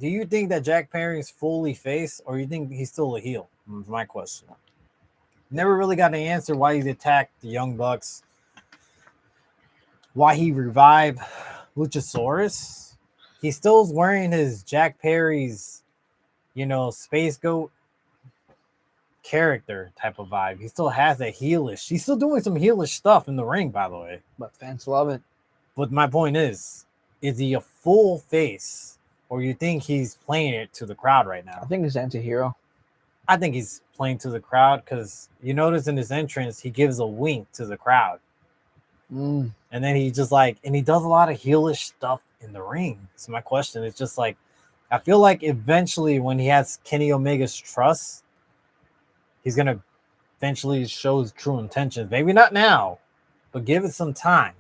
Do you think that Jack Perry is fully face, or you think he's still a heel? That's my question. Never really got an answer why he attacked the Young Bucks, why he revived Luchasaurus. He still is wearing his Jack Perry's, Space Goat character type of vibe. He still has that heelish. He's still doing some heelish stuff in the ring, by the way. But fans love it. But my point is he a full face, or you think he's playing it to the crowd right now? I think he's anti-hero. I think he's playing to the crowd because you notice in his entrance, he gives a wink to the crowd. And then he just and he does a lot of heelish stuff in the ring. So my question is just I feel like eventually when he has Kenny Omega's trust, he's going to eventually show his true intentions. Maybe not now, but give it some time.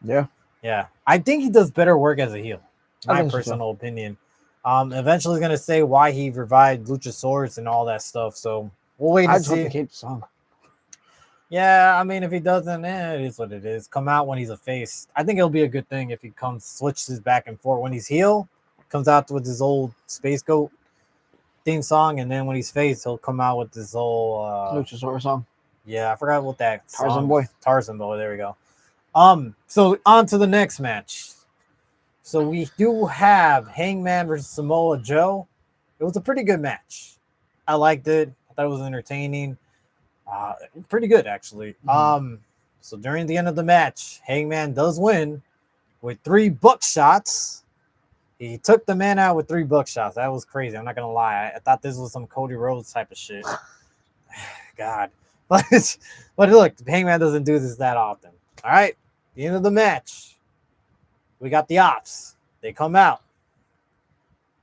Yeah. Yeah. I think he does better work as a heel. My personal so. opinion. Eventually he's going to say why he revived Luchasaurus and all that stuff. So we'll wait and see. I just hope they keep the song. Yeah, I mean, if he doesn't, it is what it is. Come out when he's a face. I think it'll be a good thing if he switches back and forth. When he's heel, comes out with his old Space Goat theme song, and then when he's face, he'll come out with this whole Luchasaurus song. Yeah, I forgot what that Tarzan Boy. Tarzan Boy, there we go. So on to the next match. So we do have Hangman versus Samoa Joe. It was a pretty good match. I liked it. I thought it was entertaining. Pretty good actually. So during the end of the match, Hangman does win with 3 buckshots. He took the man out with 3 buckshots. That was crazy. I'm not gonna lie. I thought this was some Cody Rhodes type of shit. God, but look, Hangman doesn't do this that often. All right, the end of the match, we got the Ops. They come out.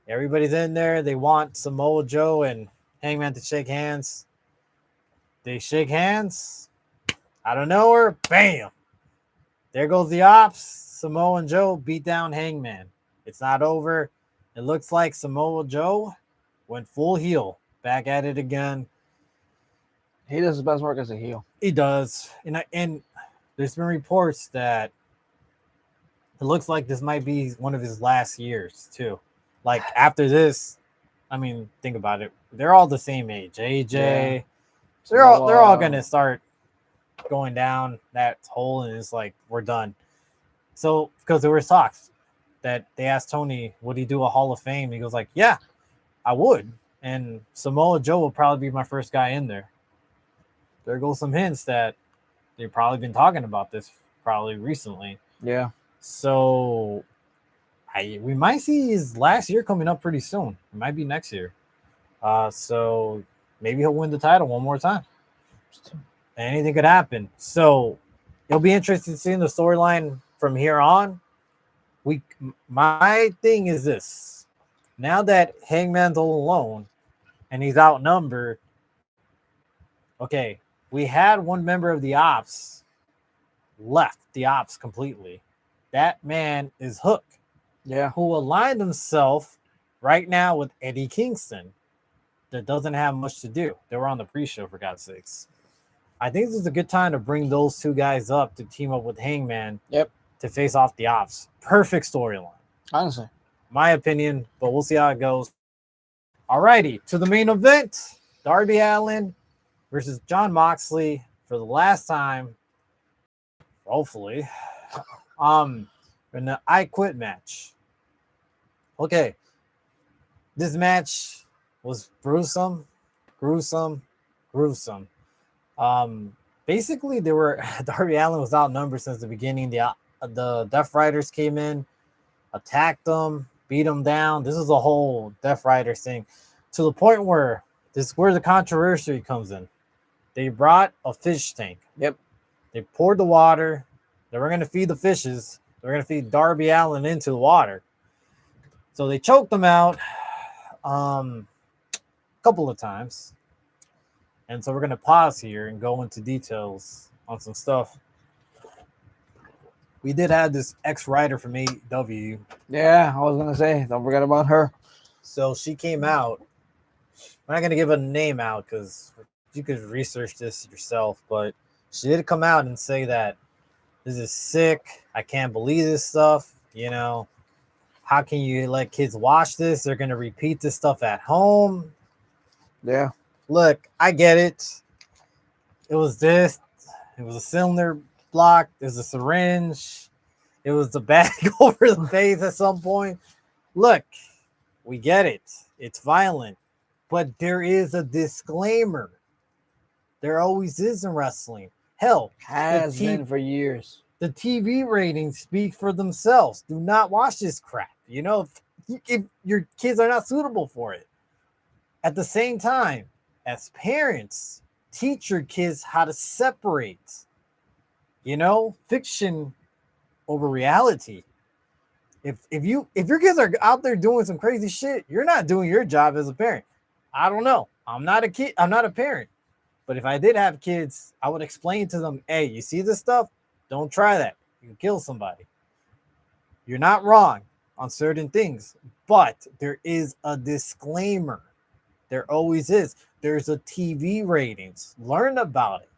Everybody's in there. They want Samoa Joe and Hangman to shake hands. They shake hands. Out of nowhere, bam! There goes the Ops. Samoa and Joe beat down Hangman. It's not over. It looks like Samoa Joe went full heel. Back at it again. He does his best work as a heel. He does. And there's been reports that it looks like this might be one of his last years, too. Like, after this, I mean, think about it. They're all the same age. AJ... Yeah. They're all gonna start going down that hole, and it's like we're done. So because there were talks that they asked Tony, would he do a Hall of Fame? He goes like, yeah, I would. And Samoa Joe will probably be my first guy in there. There goes some hints that they've probably been talking about this probably recently. Yeah. So we might see his last year coming up pretty soon. It might be next year. So maybe he'll win the title one more time. Anything could happen. So it'll be interesting seeing the storyline from here on. My thing is this. Now that Hangman's all alone and he's outnumbered, okay, we had one member of the Ops left the Ops completely. That man is Hook. Yeah. Who aligned himself right now with Eddie Kingston. That doesn't have much to do. They were on the pre-show, for God's sakes. I think this is a good time to bring those 2 guys up to team up with Hangman. Yep. To face off the Ops. Perfect storyline. Honestly. My opinion, but we'll see how it goes. Alrighty, to the main event. Darby Allin versus Jon Moxley for the last time. Hopefully. In the I Quit match. Okay. This match was gruesome. Basically, Darby Allin was outnumbered since the beginning. The Death Riders came in, attacked them, beat them down. This is a whole Death Riders thing, to the point where this is where the controversy comes in. They brought a fish tank. Yep. They poured the water. They were going to feed the fishes. They were going to feed Darby Allin into the water. So they choked them out a couple of times. And so we're going to pause here and go into details on some stuff. we did have this ex-writer from AEW. Yeah, I was gonna say, don't forget about her. So she came out. I'm not gonna give a name out because you could research this yourself, but she did come out and say that this is sick. I can't believe this stuff. You know, how can you let kids watch this? They're gonna repeat this stuff at home. Yeah. Look, I get it. It was this. It was a cylinder block. There's a syringe. It was the bag over the face at some point. Look, we get it. It's violent. But there is a disclaimer. There always is in wrestling. Hell, Has been for years. the TV ratings speak for themselves. Do not watch this crap. You know, if your kids are not suitable for it. At the same time, as parents, teach your kids how to separate, you know, fiction over reality. If your kids are out there doing some crazy shit, you're not doing your job as a parent. I don't know. I'm not a kid. I'm not a parent. But if I did have kids, I would explain to them, hey, you see this stuff? Don't try that. You can kill somebody. You're not wrong on certain things, but there is a disclaimer. There always is. There's a TV ratings. Learn about it.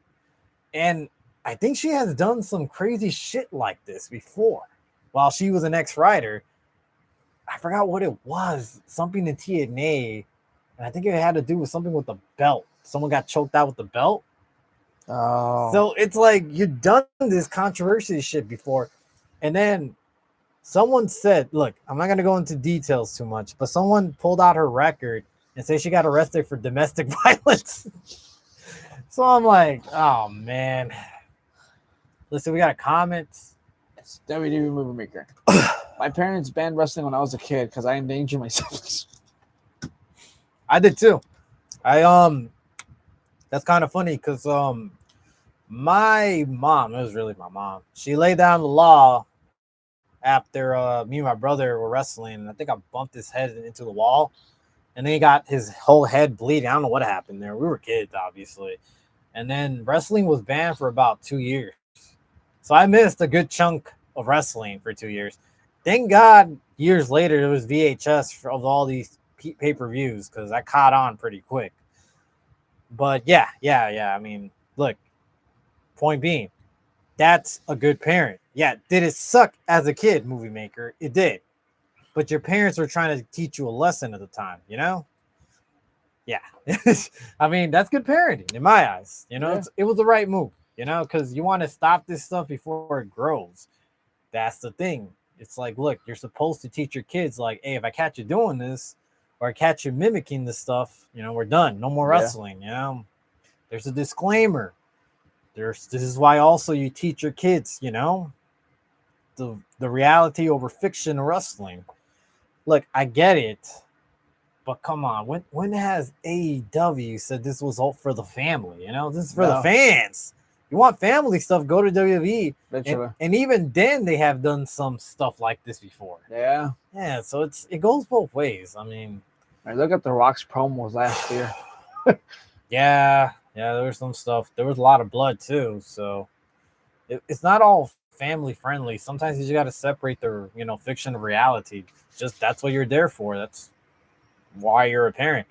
And I think she has done some crazy shit like this before. While she was an ex-writer, I forgot what it was. Something in TNA. And I think it had to do with something with the belt. Someone got choked out with the belt. Oh. So it's like you've done this controversy shit before. And then someone said, look, I'm not going to go into details too much, but someone pulled out her record and said she got arrested for domestic violence. So I'm like, oh, man. Listen, we got a comment. It's WWE Movie Maker. My parents banned wrestling when I was a kid because I endangered myself. I did too. That's kind of funny because my mom, it was really my mom, she laid down the law after me and my brother were wrestling, and I think I bumped his head into the wall, and then he got his whole head bleeding. I don't know what happened there. We were kids, obviously. And then wrestling was banned for about 2 years. So I missed a good chunk of wrestling for 2 years. Thank God years later there was VHS of all these pay-per-views because I caught on pretty quick. But yeah. I mean, look, point being, that's a good parent. Yeah, did it suck as a kid, movie maker? It did. But your parents were trying to teach you a lesson at the time, you know? Yeah. I mean, that's good parenting in my eyes. You know, it was the right move, you know, because you want to stop this stuff before it grows. That's the thing. It's like, look, you're supposed to teach your kids, like, hey, if I catch you doing this or I catch you mimicking this stuff, you know, we're done. No more wrestling, you know? There's a disclaimer. This is why also you teach your kids, you know, the reality over fiction of wrestling. Look, I get it, but come on, when has AEW said this was all for the family? You know, this is for the fans. You want family stuff, go to WWE. And even then they have done some stuff like this before. Yeah. So it goes both ways. I mean, I look at the Rock's promos last year. Yeah, there was some stuff. There was a lot of blood too, so it's not all family friendly. Sometimes you just got to separate the, you know, fiction of reality. Just that's what you're there for. That's why you're a parent.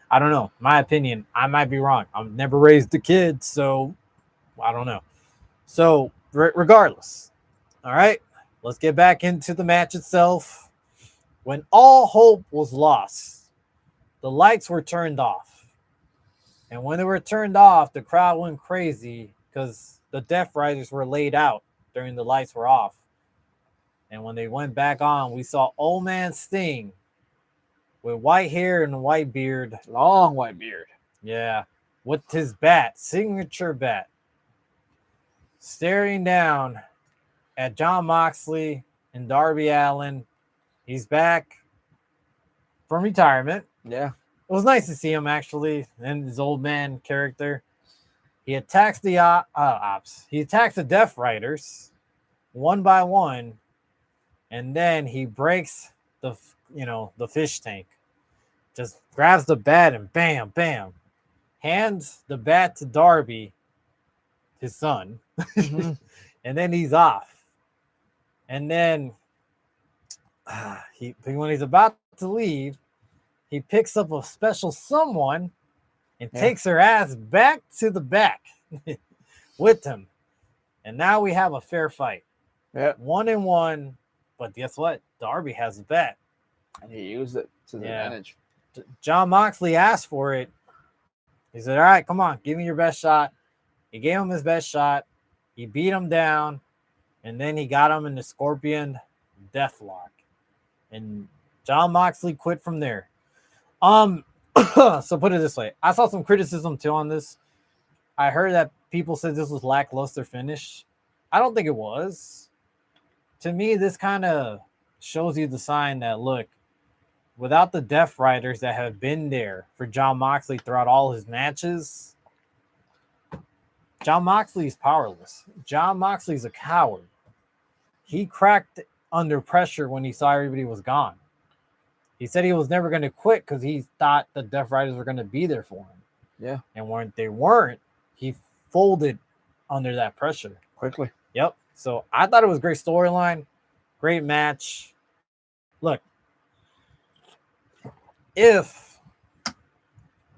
I don't know. My opinion, I might be wrong. I've never raised a kid, so I don't know. So regardless, all right, let's get back into the match itself. When all hope was lost, the lights were turned off. And when they were turned off, the crowd went crazy because the Death Riders were laid out during the lights were off. And when they went back on, we saw Old Man Sting with white hair and a white beard. Long white beard. Yeah. With his bat, signature bat, staring down at Jon Moxley and Darby Allin. He's back from retirement. Yeah. It was nice to see him, actually, and his old man character. He attacks the ops. He attacks the Death Riders one by one, and then he breaks the fish tank. Just grabs the bat and bam, bam, hands the bat to Darby, his son, Mm-hmm. and then he's off. And then when he's about to leave, he picks up a special someone and takes her ass back to the back with him. And now we have a fair fight. Yep. 1-1. But guess what? Darby has the bet. And he used it to the advantage. John Moxley asked for it. He said, all right, come on, give me your best shot. He gave him his best shot. He beat him down. And then he got him in the Scorpion Deathlock. And John Moxley quit from there. So put it this way. I saw some criticism too on this. I heard that people said this was lackluster finish. I don't think it was. To me, this kind of shows you the sign that, look, without the Death Riders that have been there for John Moxley throughout all his matches, John Moxley is powerless. John Moxley's a coward. He cracked under pressure when he saw everybody was gone. He said he was never going to quit because he thought the Death Riders were going to be there for him. Yeah. And when they weren't, he folded under that pressure. Quickly. Yep. So I thought it was a great storyline, great match. Look, if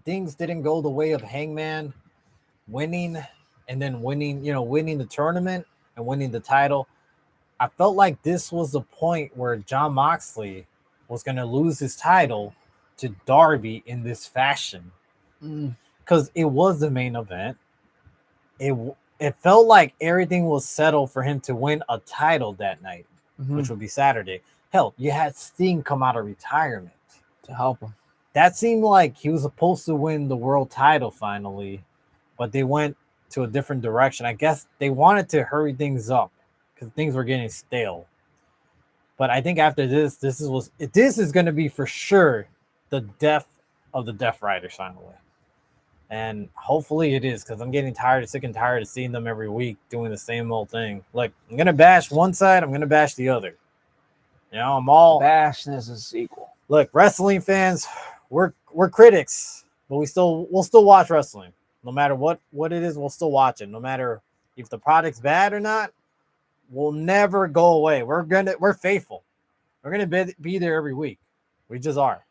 things didn't go the way of Hangman winning and then winning the tournament and winning the title, I felt like this was the point where John Moxley was going to lose his title to Darby in this fashion. Because it was the main event. It felt like everything was settled for him to win a title that night, which would be Saturday. Hell, you had Sting come out of retirement to help him. That seemed like he was supposed to win the world title finally, but they went to a different direction. I guess they wanted to hurry things up because things were getting stale. But I think after this is going to be for sure the death of the Death Riders finally. And hopefully it is, because I'm getting sick and tired of seeing them every week doing the same old thing. Like, I'm going to bash one side, I'm going to bash the other. You know, I'm all... Bashness is equal. Look, wrestling fans, we're critics, but we'll still watch wrestling. No matter what it is, we'll still watch it. No matter if the product's bad or not, we'll never go away. We're faithful. We're gonna be there every week. We just are.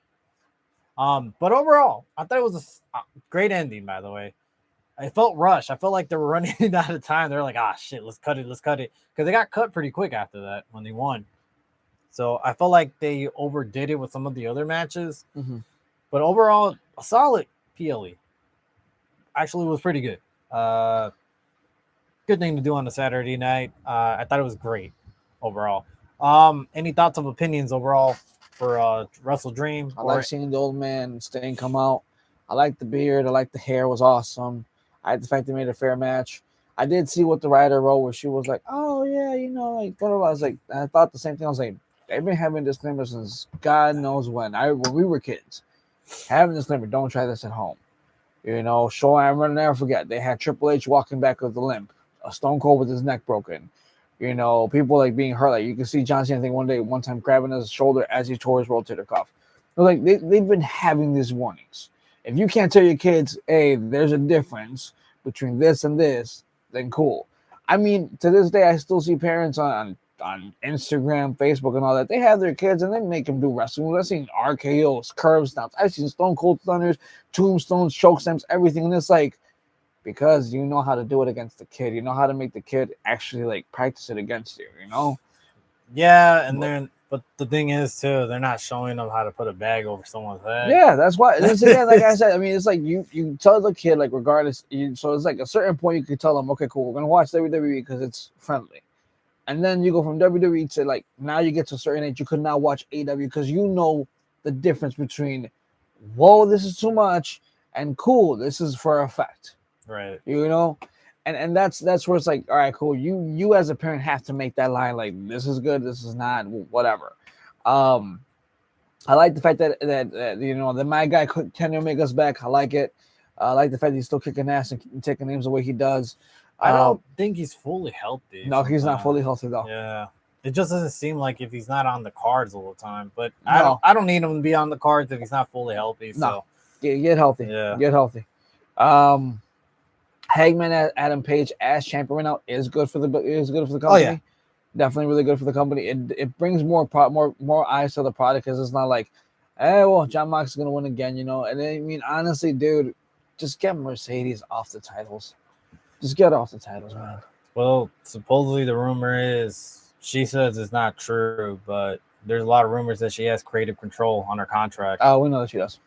But overall, I thought it was a great ending, by the way. I felt rushed. I felt like they were running out of time. They're like, shit, let's cut it. Because they got cut pretty quick after that when they won. So I felt like they overdid it with some of the other matches. But overall, a solid PLE. Actually, it was pretty good. Good thing to do on a Saturday night. I thought it was great overall. Any thoughts of opinions overall for Wrestledream? I like seeing the old man Sting come out. I like the beard. I like the hair. It was awesome. I like the fact they made a fair match. I did see what the writer wrote where she was like, oh, yeah, like, what I was like, I thought the same thing. I was like, they've been having disclaimer since God knows when we were kids. Having disclaimer, don't try this at home. You know, I'm going to never forget. They had Triple H walking back with a limp, a Stone Cold with his neck broken. You know, people like being hurt. Like you can see John Cena, I think one time grabbing his shoulder as he tore his rotator cuff. But like they've been having these warnings. If you can't tell your kids, hey, there's a difference between this and this, then cool. I mean, to this day, I still see parents on Instagram, Facebook, and all that. They have their kids and they make them do wrestling. I've seen RKOs, curve stomps. I've seen Stone Cold Stunners, tombstones, choke slams, everything. And it's like, because you know how to do it against the kid. You know how to make the kid actually like practice it against you, you know? Yeah, but the thing is too, they're not showing them how to put a bag over someone's head. Yeah, that's why. Again, like I said, I mean, it's like you tell the kid, like, regardless, so it's like a certain point you could tell them, okay, cool, we're gonna watch WWE because it's friendly. And then you go from WWE to like now you get to a certain age, you could now watch AEW because you know the difference between whoa, this is too much, and cool, this is for effect. Right. You know? And that's where it's like, all right, cool. You as a parent have to make that line like this is good, this is not, whatever. I like the fact that you know that my guy Kenny Omega's back. I like it. I like the fact that he's still kicking ass and taking names the way he does. I don't think he's fully healthy. No, he's not fully healthy though. Yeah. It just doesn't seem like if he's not on the cards all the time. But no. I don't need him to be on the cards if he's not fully healthy. So get healthy. Yeah. Get healthy. Hangman Adam Page as champion right now is good for the company. Oh, yeah. Definitely really good for the company. It brings more eyes to the product because it's not like, well, John Mox is gonna win again, And I mean, honestly, dude, just get Mercedes off the titles. Just get off the titles, man. Well, supposedly the rumor is she says it's not true, but there's a lot of rumors that she has creative control on her contract. Oh, we know that she does.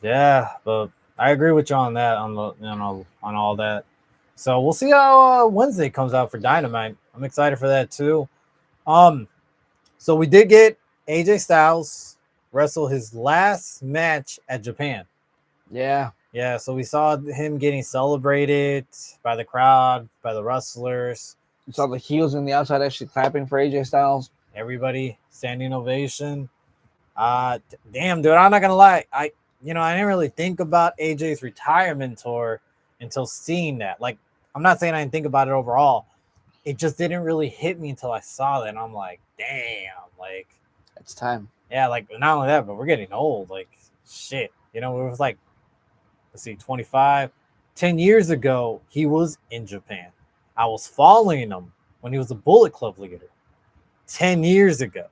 Yeah, but I agree with you on that, on all that. So we'll see how Wednesday comes out for Dynamite. I'm excited for that too. So we did get AJ Styles wrestle his last match at Japan. Yeah. Yeah, so we saw him getting celebrated by the crowd, by the wrestlers. You saw the heels in the outside actually clapping for AJ Styles. Everybody standing ovation. Damn, dude, I'm not gonna lie. I didn't really think about AJ's retirement tour until seeing that. Like, I'm not saying I didn't think about it overall. It just didn't really hit me until I saw that, and I'm like, damn, like it's time. Yeah, like not only that, but we're getting old. Like, shit, it was like, let's see, 25, 10 years ago, he was in Japan. I was following him when he was a Bullet Club leader. 10 years ago.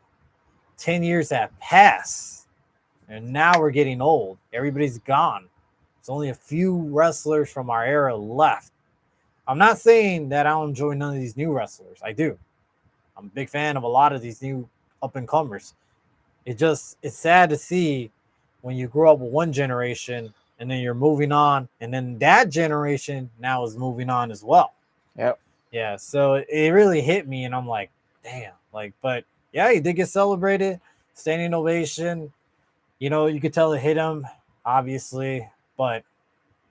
10 years have passed. And now we're getting old. Everybody's gone. There's only a few wrestlers from our era left. I'm not saying that I don't enjoy none of these new wrestlers. I do. I'm a big fan of a lot of these new up-and-comers. It's sad to see when you grow up with one generation and then you're moving on, and then that generation now is moving on as well. Yep. Yeah, so it really hit me, and I'm like, damn. But yeah, he did get celebrated, standing ovation. You could tell it hit him, obviously, but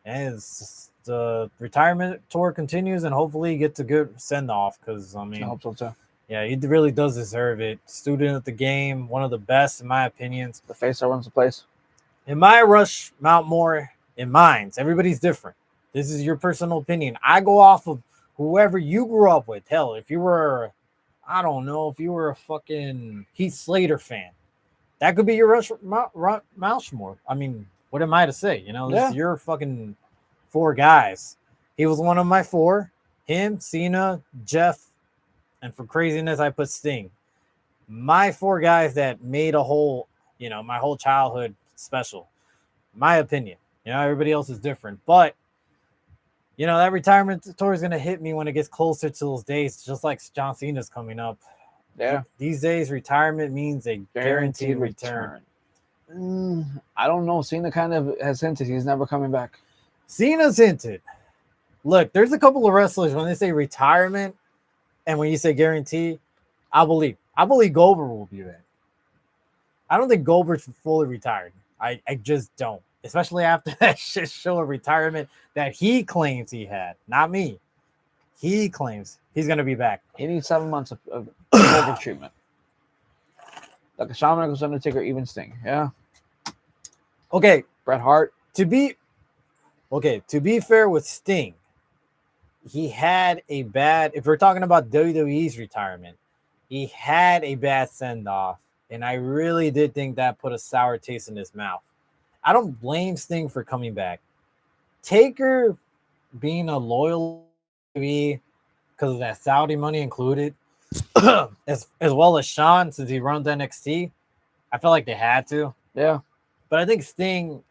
the retirement tour continues, and hopefully he gets a good send-off because, I hope so too. Yeah, he really does deserve it. Student of the game, one of the best, in my opinions. The face that runs the place. In my Rush Mount Moore, in mine's, everybody's different. This is your personal opinion. I go off of whoever you grew up with. Hell, if you were, I don't know, if you were a fucking Heath Slater fan, that could be your Rush Mount Moore. I mean, what am I to say? This is your fucking 4 guys. He was one of my 4. Him, Cena, Jeff, and for craziness, I put Sting. My 4 guys that made my whole childhood special. My opinion. Everybody else is different. But, that retirement tour is going to hit me when it gets closer to those days, just like John Cena's coming up. Yeah. These days, retirement means a guaranteed return. I don't know. Cena kind of has hinted he's never coming back. Cena's hinted. Look, there's a couple of wrestlers, when they say retirement and when you say guarantee, I believe Goldberg will be there. I don't think Goldberg's fully retired. I just don't. Especially after that shit show of retirement that he claims he had. Not me. He claims he's going to be back. He needs 7 months of Goldberg treatment. Like a Shawn Michaels, Undertaker, even Sting. Yeah. Okay. Bret Hart. To be fair with Sting, he had a bad, if we're talking about WWE's retirement, he had a bad send-off. And I really did think that put a sour taste in his mouth. I don't blame Sting for coming back. Taker being a loyal WWE because of that Saudi money included, as well as Shawn, since he runs NXT, I felt like they had to. Yeah. But I think Sting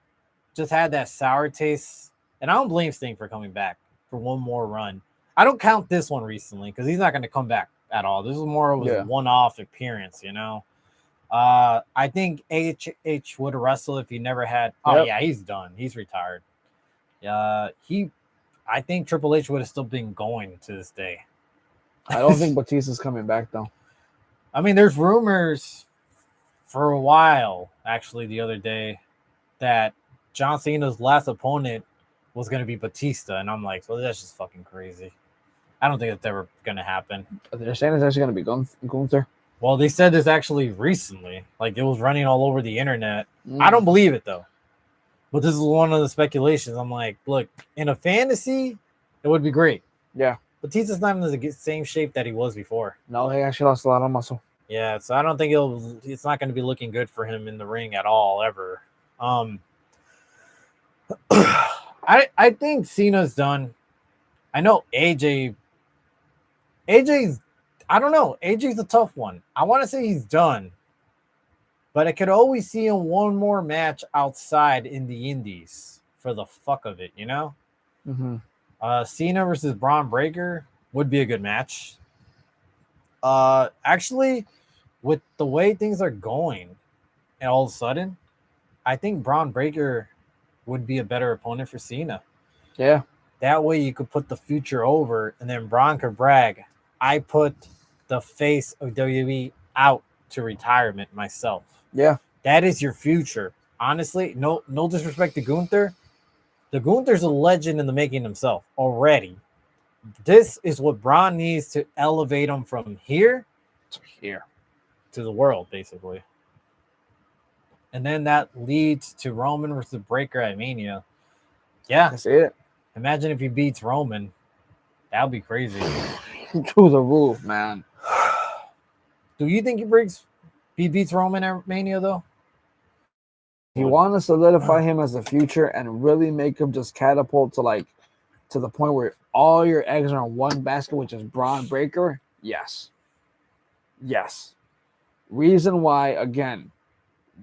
just had that sour taste. And I don't blame Sting for coming back for one more run. I don't count this one recently because he's not going to come back at all. This is more of a one-off appearance, I think H would have wrestled if he never had. Oh, yeah, he's done. He's retired. I think Triple H would have still been going to this day. I don't think Batista's coming back, though. I mean, there's rumors for a while, actually, the other day, that John Cena's last opponent was going to be Batista. And I'm like, well, that's just fucking crazy. I don't think that's ever going to happen. They're saying it's actually going to be Gunther. Well, they said this actually recently. Like, it was running all over the internet. I don't believe it, though. But this is one of the speculations. I'm like, look, in a fantasy, it would be great. Yeah. Batista's not in the same shape that he was before. No, he actually lost a lot of muscle. Yeah, so I don't think it's not going to be looking good for him in the ring at all, ever. I think Cena's done. I know AJ's I don't know. AJ's a tough one. I want to say he's done, but I could always see him one more match outside in the Indies for the fuck of it, you know? Mm-hmm. Cena versus Braun Breaker would be a good match. Actually, with the way things are going, and all of a sudden, I think Braun Breaker would be a better opponent for Cena. Yeah. That way, you could put the future over, and then Braun could brag, "I put the face of WWE out to retirement myself." Yeah. That is your future. Honestly, no disrespect to Gunther. The Gunther's a legend in the making himself already. This is what Braun needs to elevate him from here Here. to the world, basically. And then that leads to Roman versus Breaker at Mania. Yeah, That's it. imagine if he beats Roman. That would be crazy. Through the roof, man. Do you think he beats Roman at Mania though? You want to solidify him as a future and really make him just catapult to the point where all your eggs are in one basket, which is Braun Breaker. Yes. Reason why, again,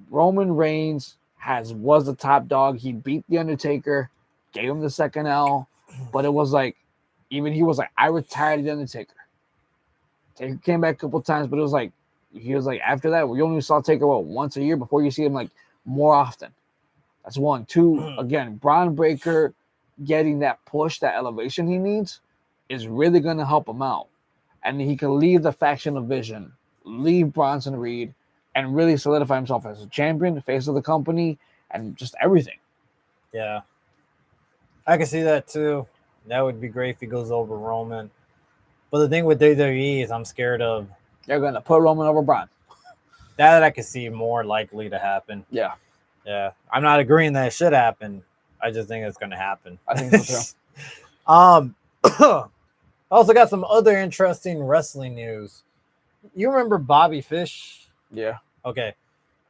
Roman Reigns was the top dog. He beat the Undertaker, gave him the second L, but it was like, even he was like, I retired the Undertaker. Taker came back a couple times, but it was like, he was like, after that, we only saw Taker once a year before you see him like more often. That's one. Two, again, Braun Breaker getting that push, that elevation he needs is really going to help him out. And he can leave the faction division, leave Bronson Reed, and really solidify himself as a champion, the face of the company, and just everything. Yeah. I can see that too. That would be great if he goes over Roman. But the thing with WWE is I'm scared of They're going to put Roman over Braun. that I could see more likely to happen. Yeah. Yeah. I'm not agreeing that it should happen. I just think it's going to happen. I think so too. Also got some other interesting wrestling news. You remember Bobby Fish? Yeah. Okay.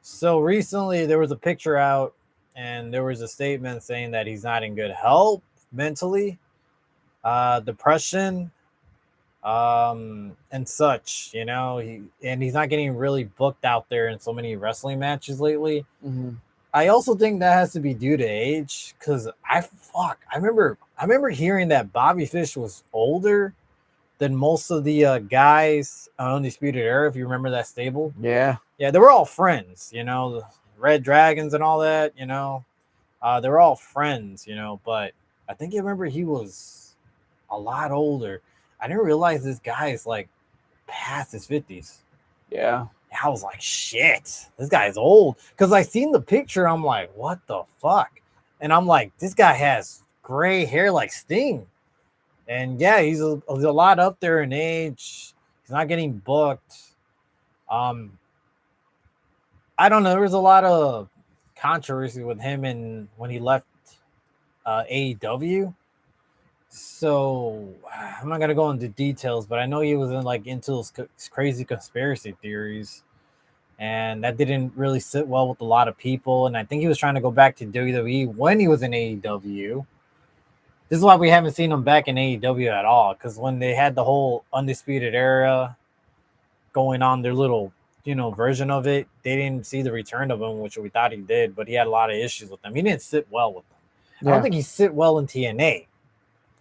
So recently there was a picture out and there was a statement saying that he's not in good health mentally, depression, and such, you know, he's not getting really booked out there in so many wrestling matches lately. Mm-hmm. I also think that has to be due to age because I remember hearing that Bobby Fish was older than most of the guys on Undisputed Era, if you remember that stable. Yeah. Yeah, they were all friends, you know, the Red Dragons and all that, you know. They were all friends, you know, but I think I remember he was a lot older. I didn't realize this guy is like past his 50s. Yeah. I was like, shit, this guy's old. Because I seen the picture, I'm like, what the fuck? And I'm like, this guy has gray hair like Sting. And yeah, he's a lot up there in age. He's not getting booked. I don't know. There was a lot of controversy with him and when he left AEW. So I'm not gonna go into details, but I know he was into those crazy conspiracy theories, and that didn't really sit well with a lot of people. And I think he was trying to go back to WWE when he was in AEW. This is why we haven't seen him back in AEW at all, because when they had the whole Undisputed Era going on, their little version of it, they didn't see the return of him, which we thought he did, but he had a lot of issues with them. He didn't sit well with them. Yeah. I don't think he sit well in TNA.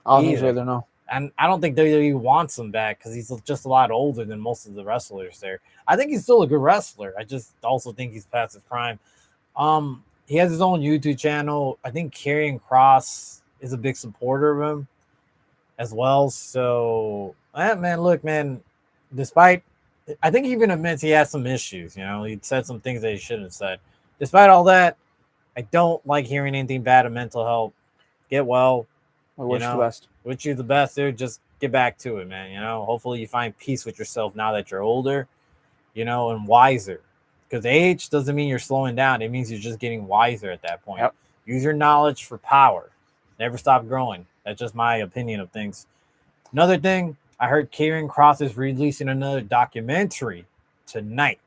Either no. And I don't think WWE wants him back because he's just a lot older than most of the wrestlers there. I think he's still a good wrestler. I just also think he's past his prime. He has his own YouTube channel. I think Karrion Kross is a big supporter of him as well. So, despite, I think he even admits he has some issues. You know, he said some things that he shouldn't have said. Despite all that, I don't like hearing anything bad of mental health. Get well. We wish you the best. Wish you the best, dude. Just get back to it, man. You know, hopefully you find peace with yourself now that you're older, and wiser. Because age doesn't mean you're slowing down. It means you're just getting wiser at that point. Yep. Use your knowledge for power. Never stop growing. That's just my opinion of things. Another thing, I heard Karrion Kross is releasing another documentary tonight.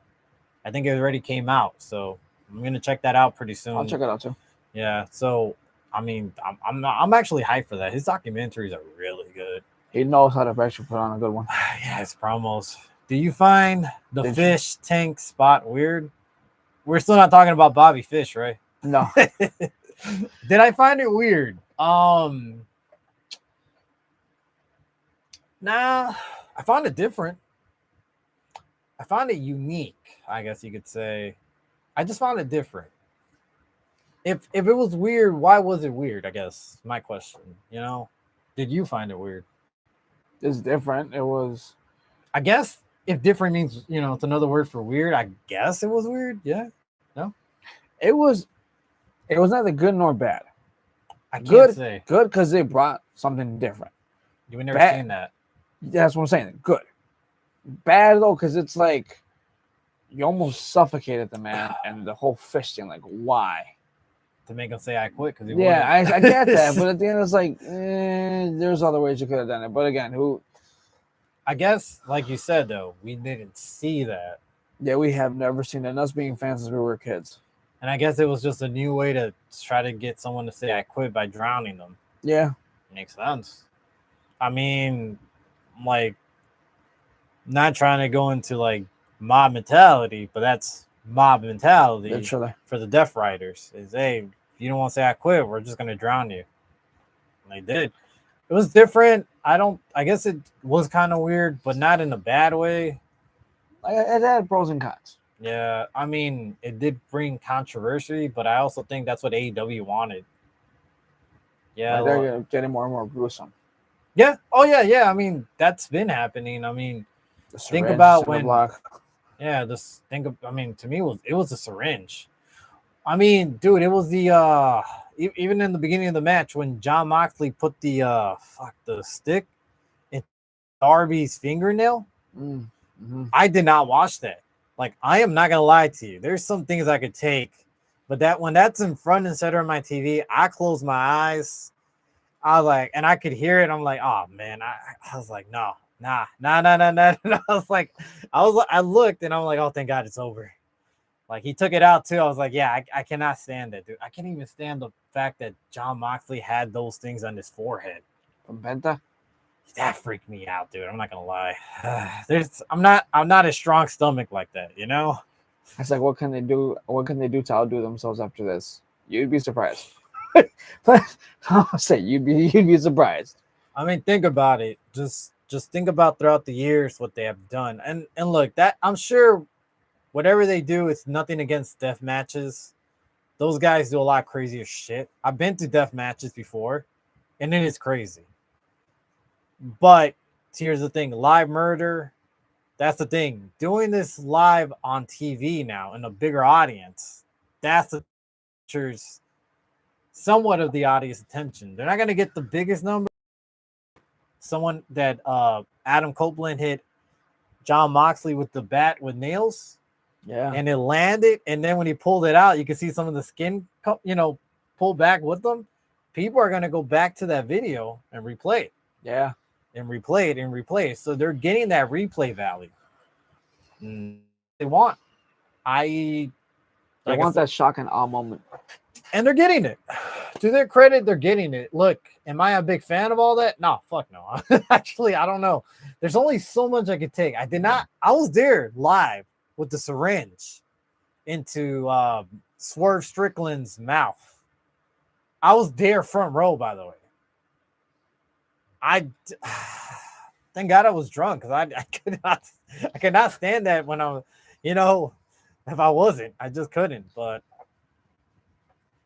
I think it already came out, so I'm gonna check that out pretty soon. I'll check it out too. Yeah, so I mean, I'm actually hyped for that. His documentaries are really good. He knows how to actually put on a good one. Yeah, it's promos. Do you find the Did you? Fish tank spot weird? We're still not talking about Bobby Fish, right? No. Did I find it weird? Nah, I found it different. I found it unique, I guess you could say. I just found it different. If it was weird, why was it weird? I guess my question. Did you find it weird? It's different. It was. I guess if different means it's another word for weird. I guess it was weird. Yeah. No. It was. It was neither good nor bad. I can't Good. say. Good because they brought something different. You've never Bad. seen that. That's what I'm saying. Good. Bad though, because it's like you almost suffocated the man and the whole fish thing. Like, why? To make him say I quit because I get that, but at the end it's like there's other ways you could have done it. But again, I guess, like you said though, we didn't see that. Yeah, we have never seen it. And us being fans since we were kids. And I guess it was just a new way to try to get someone to say I quit by drowning them. Yeah, makes sense. I mean, like, not trying to go into like mob mentality, but that's mob mentality. literally. For the Death Riders is, hey, if you don't want to say I quit, we're just gonna drown you. And they did. It was different. I guess it was kind of weird, but not in a bad way. Like, it had pros and cons. Yeah, I mean, it did bring controversy, but I also think that's what AEW wanted. Yeah, like they're getting more and more gruesome. Yeah. Oh yeah. I mean, that's been happening. I mean, think about when. Yeah, I mean, to me, it was a syringe. I mean, dude, it was the even in the beginning of the match when John Moxley put the stick in Darby's fingernail. Mm-hmm. I did not watch that. Like, I am not gonna lie to you. There's some things I could take, but when that's in front and center of my TV, I close my eyes. I was like, and I could hear it. I'm like, oh man. I was like, no. Nah. I was like, I looked and I'm like, oh, thank God it's over. Like, he took it out too. I was like, yeah, I cannot stand that, dude. I can't even stand the fact that John Moxley had those things on his forehead. From Penta? That freaked me out, dude. I'm not gonna lie. I'm not a strong stomach like that, It's like, what can they do? What can they do to outdo themselves after this? You'd be surprised. I'll say you'd be surprised. I mean, think about it. Just think about throughout the years what they have done. And look, that I'm sure whatever they do, it's nothing against death matches. Those guys do a lot crazier shit. I've been to death matches before, and it is crazy. But here's the thing, live murder, that's the thing. Doing this live on TV now in a bigger audience, that's the captures somewhat of the audience attention. They're not going to get the biggest number. Someone that Adam Copeland hit John Moxley with the bat with nails. Yeah. And it landed. And then when he pulled it out, you can see some of the skin, pull back with them. People are going to go back to that video and replay it. Yeah. And replay it and replay it. So they're getting that replay value. They want. They want that shock and awe moment. And they're getting it. To their credit, they're getting it. Look, am I a big fan of all that? No, fuck no. Actually, I don't know. There's only so much I could take. I was there live with the syringe into Swerve Strickland's mouth. I was there front row, by the way. Thank God I was drunk because I could not stand that when I was, if I wasn't, I just couldn't. But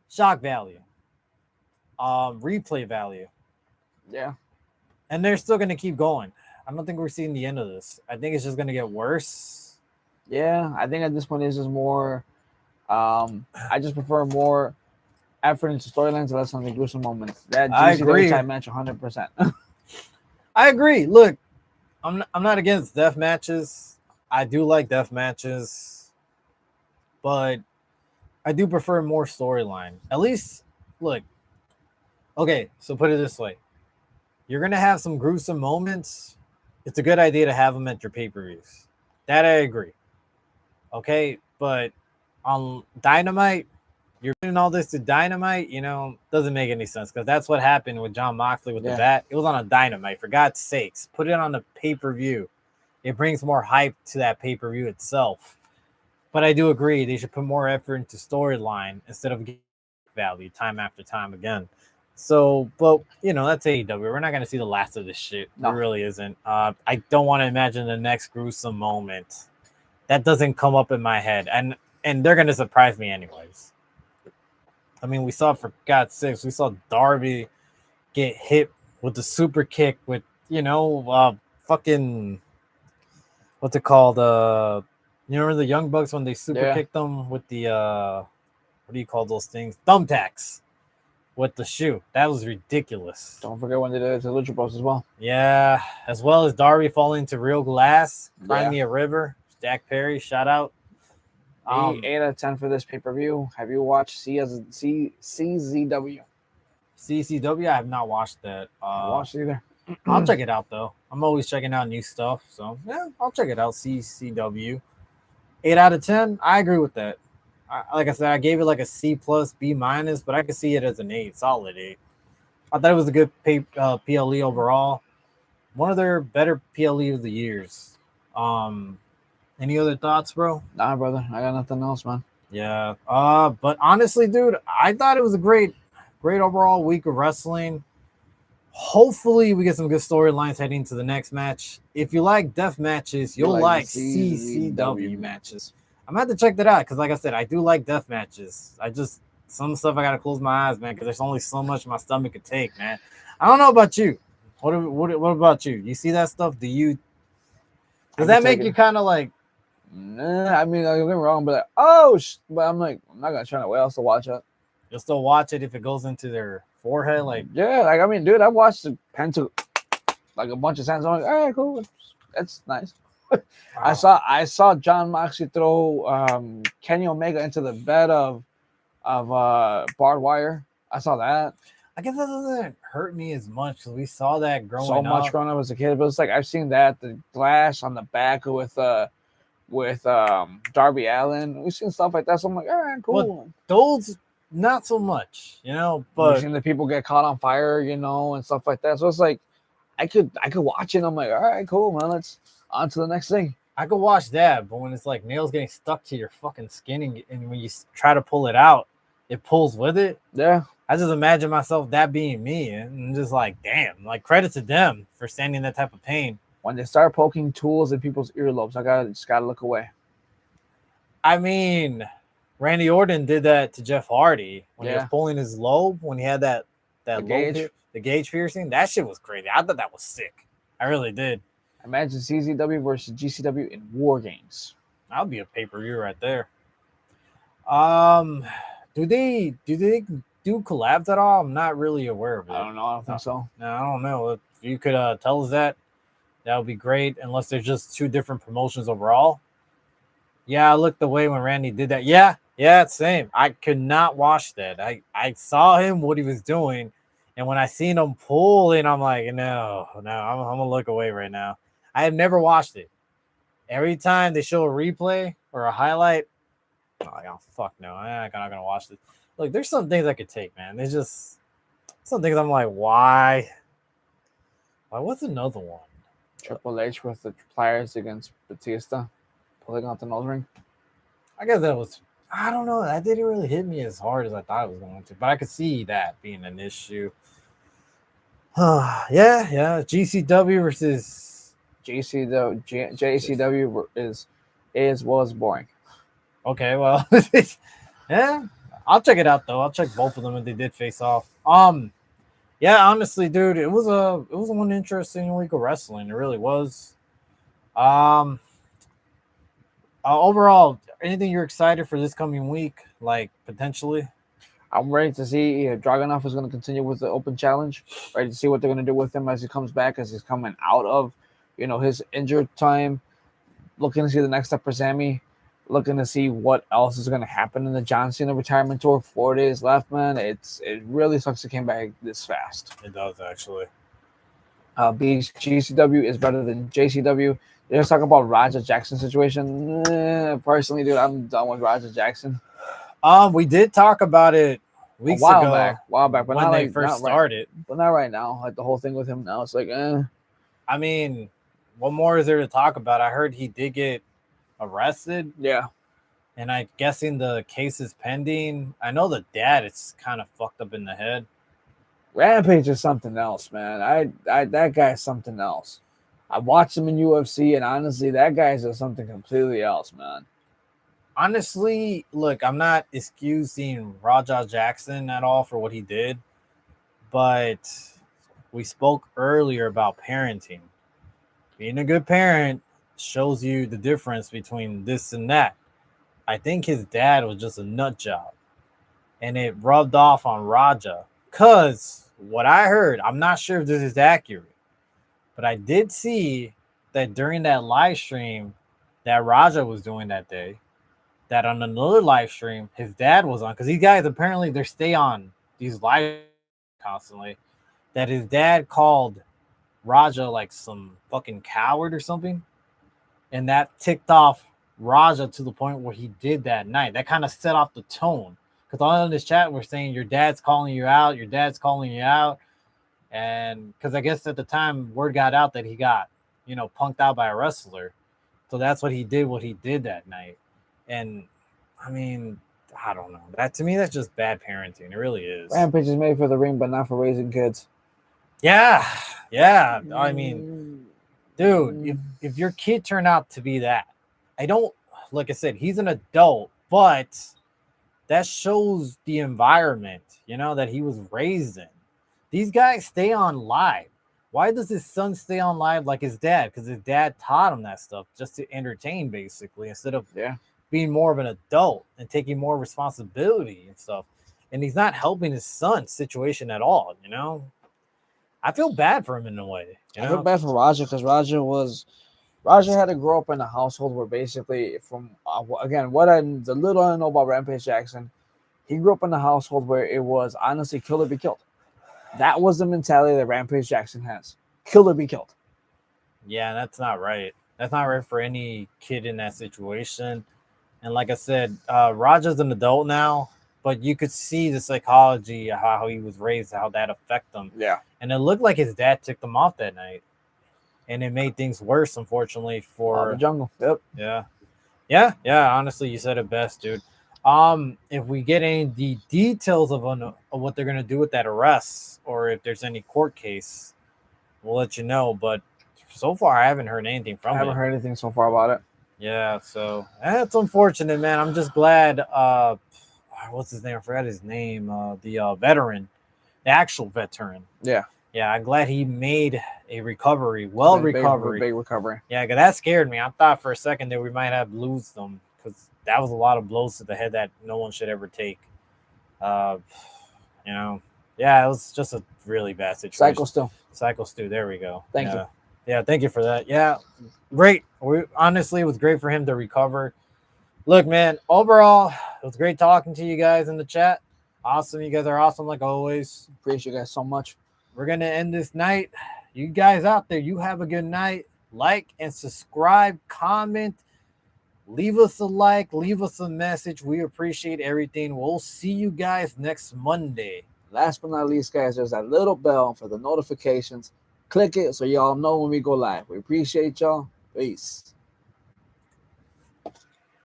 shock value, replay value. Yeah. And they're still going to keep going. I don't think we're seeing the end of this. I think it's just going to get worse. Yeah, I think at this point it's just more. I just prefer more effort into storylines, less on the gruesome moments. That I agree. Type match 100%. I agree. Look, I'm not against death matches. I do like death matches, but I do prefer more storyline. At least, look. Okay, so put it this way: you're gonna have some gruesome moments. It's a good idea to have them at your pay-per-views. That I agree. Okay, but on Dynamite, You're putting all this to Dynamite, doesn't make any sense because that's what happened with John Moxley with the bat. It was on a Dynamite, for God's sakes. Put it on a pay-per-view. It brings more hype to that pay-per-view itself. But I do agree they should put more effort into storyline instead of value time after time again. So, but that's AEW. We're not going to see the last of this shit. No. It really isn't. I don't want to imagine the next gruesome moment. That doesn't come up in my head, and they're going to surprise me anyways. I mean, we saw, for God's sakes, we saw Darby get hit with the super kick with fucking what's it called? You remember the Young Bucks when they super kicked them with the what do you call those things? Thumbtacks with the shoe. That was ridiculous. Don't forget when they did it to Lucha Bros as well. Yeah, as well as Darby falling into real glass, Cry Me a River. Jack Perry, shout out. 8 out of 10 for this pay-per-view. Have you watched CZW? CCW? I have not watched that. Watched either. I'll check it out, though. I'm always checking out new stuff. So, yeah, I'll check it out. CCW. 8 out of 10? I agree with that. Like I said, I gave it like a C+, B-, but I could see it as an 8. Solid 8. I thought it was a good PLE overall. One of their better PLE of the years. Any other thoughts, bro? Nah, brother. I got nothing else, man. Yeah. But honestly, dude, I thought it was a great overall week of wrestling. Hopefully, we get some good storylines heading to the next match. If you like death matches, you'll like CCW matches. I'm going to have to check that out because, like I said, I do like death matches. Some stuff I got to close my eyes, man, because there's only so much my stomach could take, man. I don't know about you. What about you? You see that stuff? Does that make you kind of like... Nah, I mean, don't get me wrong, but but I'm like, I'm not gonna try to wait else to watch it. You'll still watch it if it goes into their forehead, like I mean, dude, I watched the Penta like a bunch of times. I'm like, all right, cool, that's nice. Wow. I saw John Moxley throw Kenny Omega into the bed of barbed wire. I saw that. I guess that doesn't hurt me as much because we saw that growing up as a kid, but it's like I've seen that the glass on the back with Darby Allin. We've seen stuff like that. So I'm like, all right, cool. But those, not so much, but we've seen the people get caught on fire, and stuff like that. So it's like, I could watch it. I'm like, all right, cool, man. Let's on to the next thing. I could watch that, but when it's like nails getting stuck to your fucking skin and when you try to pull it out, it pulls with it. Yeah. I just imagine myself that being me and just like, damn, like credit to them for standing that type of pain. When they start poking tools in people's earlobes, I just gotta look away. I mean, Randy Orton did that to Jeff Hardy when he was pulling his lobe, when he had the gauge piercing. That shit was crazy. I thought that was sick. I really did. Imagine CZW versus GCW in War Games. That would be a pay-per-view right there. Do they do collabs at all? I'm not really aware of it. I don't know. I don't think so. No, I don't know. If you could tell us that would be great, unless there's just two different promotions overall. Yeah, I looked away when Randy did that. Yeah, same. I could not watch that. I saw him, what he was doing, and when I seen him pulling, I'm like, no, I'm going to look away right now. I have never watched it. Every time they show a replay or a highlight, I'm like, oh, fuck no, I'm not going to watch this. Look, there's some things I could take, man. There's just some things I'm like, why? What's another one? Triple H with the pliers against Batista, pulling out the nose ring. I guess that was, I don't know. That didn't really hit me as hard as I thought it was going to, but I could see that being an issue. Yeah. GCW versus JCW was boring. Okay, well, yeah. I'll check it out though. I'll check both of them if they did face off. Yeah, honestly, dude, it was one interesting week of wrestling. It really was. Overall, anything you're excited for this coming week? Like potentially, I'm ready to see if Dragunov is going to continue with the open challenge. Ready to see what they're going to do with him as he comes back, as he's coming out of, his injured time. Looking to see the next step for Sammy. Looking to see what else is going to happen in the John Cena retirement tour. 4 days left, man. It really sucks it came back this fast. It does, actually. GCW is better than JCW. Let's talk about Raja Jackson situation. Personally, dude, I'm done with Raja Jackson. We did talk about it A weeks while ago, back, but when not they like first not right, started. but not right now. Like the whole thing with him now, it's like, I mean, what more is there to talk about? I heard he did get arrested, yeah. and I'm guessing the case is pending. I know the dad is kind of fucked up in the head. Rampage is something else, man. I that guy's something else. I watched him in UFC, and honestly, that guy's just something completely else, man. Honestly, look, I'm not excusing Raja Jackson at all for what he did, but we spoke earlier about parenting. Being a good parent shows you the difference between this and that. I think his dad was just a nut job, and it rubbed off on Raja. Cause what I heard, I'm not sure if this is accurate, but I did see that during that live stream that Raja was doing that day, that on another live stream his dad was on, because these guys apparently they stay on these live constantly. That his dad called Raja like some fucking coward or something, and that ticked off Raja to the point where he did that night. That kind of set off the tone, because all in this chat we're saying your dad's calling you out, your dad's calling you out, and because I guess at the time word got out that he got punked out by a wrestler, so that's what he did. What he did that night, and I mean, I don't know. That to me, that's just bad parenting. It really is. Rampage is made for the ring, but not for raising kids. Yeah, yeah. I mean, dude, if your kid turned out to be that, I don't, like I said, he's an adult, but that shows the environment, that he was raised in. These guys stay on live. Why does his son stay on live like his dad? Because his dad taught him that stuff just to entertain, basically, instead of being more of an adult and taking more responsibility and stuff. And he's not helping his son's situation at all, I feel bad for him in a way. I feel bad for Raja because Raja had to grow up in a household where basically, from again, the little I know about Rampage Jackson, he grew up in a household where it was honestly kill or be killed. That was the mentality that Rampage Jackson has: kill or be killed. Yeah, that's not right. That's not right for any kid in that situation. And like I said, Raja's an adult now, but you could see the psychology of how he was raised, how that affected him. Yeah. And it looked like his dad ticked him off that night. And it made things worse, unfortunately, for the jungle. Yep. Yeah. Honestly, you said it best, dude. If we get any the details of what they're gonna do with that arrest, or if there's any court case, we'll let you know. But so far, I haven't heard anything from him. I haven't heard anything so far about it. Yeah, so that's unfortunate, man. I'm just glad. What's his name? I forgot his name. The veteran, the actual veteran. Yeah. Yeah, I'm glad he made a recovery. Big recovery. Yeah, because that scared me. I thought for a second that we might have lose them, because that was a lot of blows to the head that no one should ever take. Yeah, it was just a really bad situation. Psycho Stu. There we go. Thank you. Yeah, thank you for that. Yeah, great. Honestly, it was great for him to recover. Look, man, overall, it was great talking to you guys in the chat. Awesome. You guys are awesome like always. Appreciate you guys so much. We're going to end this night. You guys out there, you have a good night. Like and subscribe, comment, leave us a like, leave us a message. We appreciate everything. We'll see you guys next Monday. Last but not least, guys, there's that little bell for the notifications. Click it so y'all know when we go live. We appreciate y'all. Peace.